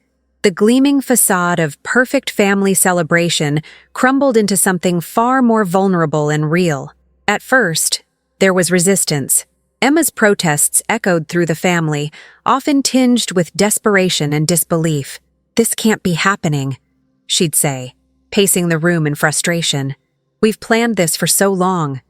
the gleaming facade of perfect family celebration crumbled into something far more vulnerable and real. At first, there was resistance. Emma's protests echoed through the family, often tinged with desperation and disbelief. "This can't be happening," she'd say, pacing the room in frustration. "We've planned this for so long.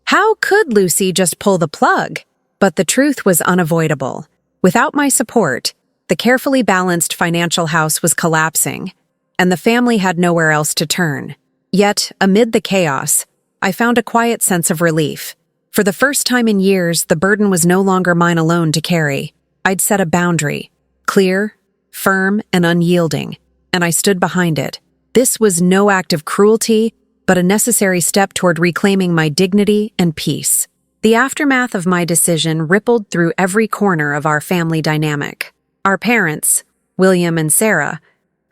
How could Lucy just pull the plug?" But the truth was unavoidable. Without my support, the carefully balanced financial house was collapsing, and the family had nowhere else to turn. Yet, amid the chaos, I found a quiet sense of relief. For the first time in years, the burden was no longer mine alone to carry. I'd set a boundary, clear, firm, and unyielding, and I stood behind it. This was no act of cruelty, but a necessary step toward reclaiming my dignity and peace. The aftermath of my decision rippled through every corner of our family dynamic. Our parents, William and Sarah,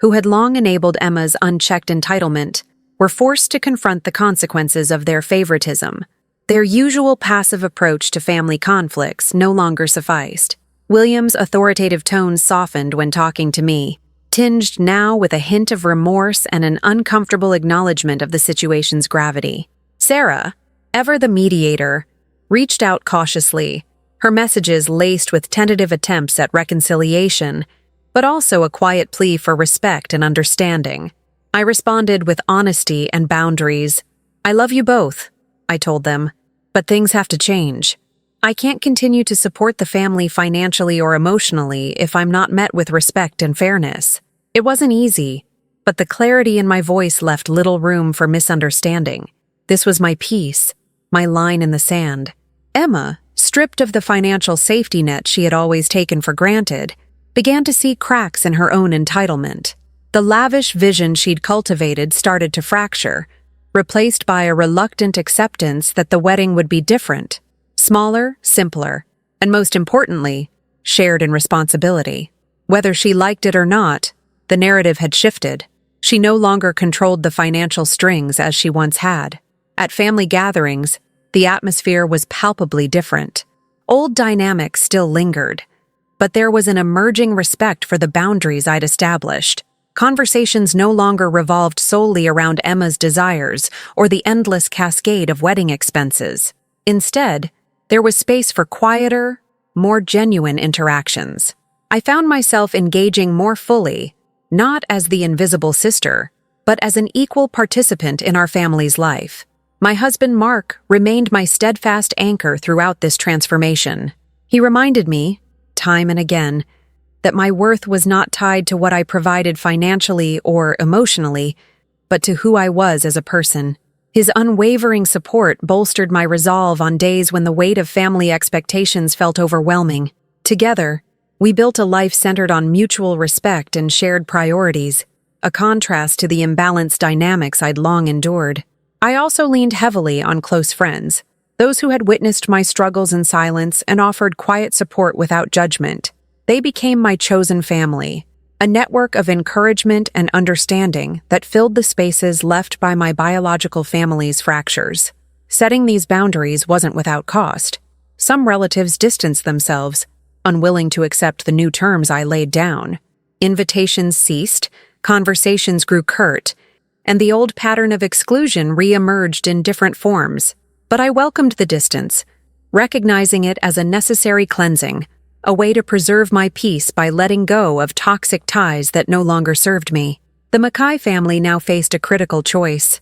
who had long enabled Emma's unchecked entitlement, were forced to confront the consequences of their favoritism. Their usual passive approach to family conflicts no longer sufficed. William's authoritative tone softened when talking to me, tinged now with a hint of remorse and an uncomfortable acknowledgement of the situation's gravity. Sarah, ever the mediator, reached out cautiously, her messages laced with tentative attempts at reconciliation, but also a quiet plea for respect and understanding. I responded with honesty and boundaries. "I love you both," I told them, "but things have to change. I can't continue to support the family financially or emotionally if I'm not met with respect and fairness." It wasn't easy, but the clarity in my voice left little room for misunderstanding. This was my peace, my line in the sand. Emma, stripped of the financial safety net she had always taken for granted, began to see cracks in her own entitlement. The lavish vision she'd cultivated started to fracture, replaced by a reluctant acceptance that the wedding would be different, smaller, simpler, and most importantly, shared in responsibility. Whether she liked it or not, the narrative had shifted. She no longer controlled the financial strings as she once had. At family gatherings, the atmosphere was palpably different. Old dynamics still lingered, but there was an emerging respect for the boundaries I'd established. Conversations no longer revolved solely around Emma's desires or the endless cascade of wedding expenses. Instead, there was space for quieter, more genuine interactions. I found myself engaging more fully, not as the invisible sister, but as an equal participant in our family's life. My husband, Mark, remained my steadfast anchor throughout this transformation. He reminded me, time and again, that my worth was not tied to what I provided financially or emotionally, but to who I was as a person. His unwavering support bolstered my resolve on days when the weight of family expectations felt overwhelming. Together, we built a life centered on mutual respect and shared priorities, a contrast to the imbalanced dynamics I'd long endured. I also leaned heavily on close friends, those who had witnessed my struggles in silence and offered quiet support without judgment. They became my chosen family, a network of encouragement and understanding that filled the spaces left by my biological family's fractures. Setting these boundaries wasn't without cost. Some relatives distanced themselves, unwilling to accept the new terms I laid down. Invitations ceased, conversations grew curt, and the old pattern of exclusion re-emerged in different forms. But I welcomed the distance, recognizing it as a necessary cleansing, a way to preserve my peace by letting go of toxic ties that no longer served me. The Mackay family now faced a critical choice: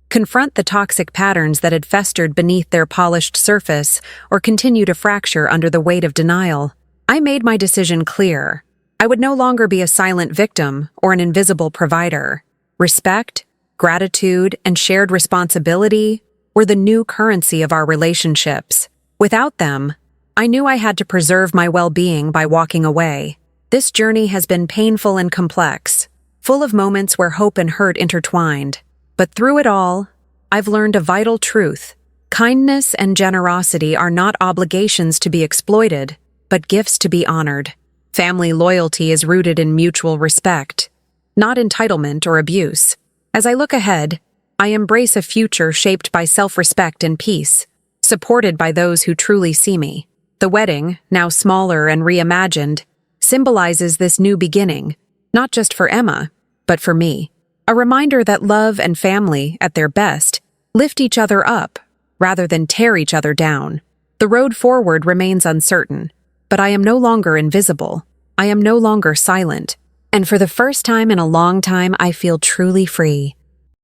confront the toxic patterns that had festered beneath their polished surface, or continue to fracture under the weight of denial. I made my decision clear. I would no longer be a silent victim or an invisible provider. Respect, gratitude, and shared responsibility were the new currency of our relationships. Without them, I knew I had to preserve my well-being by walking away. This journey has been painful and complex, full of moments where hope and hurt intertwined. But through it all, I've learned a vital truth. Kindness and generosity are not obligations to be exploited, but gifts to be honored. Family loyalty is rooted in mutual respect, not entitlement or abuse. As I look ahead, I embrace a future shaped by self-respect and peace, supported by those who truly see me. The wedding, now smaller and reimagined, symbolizes this new beginning, not just for Emma, but for me. A reminder that love and family, at their best, lift each other up rather than tear each other down. The road forward remains uncertain, but I am no longer invisible. I am no longer silent. And for the first time in a long time, I feel truly free.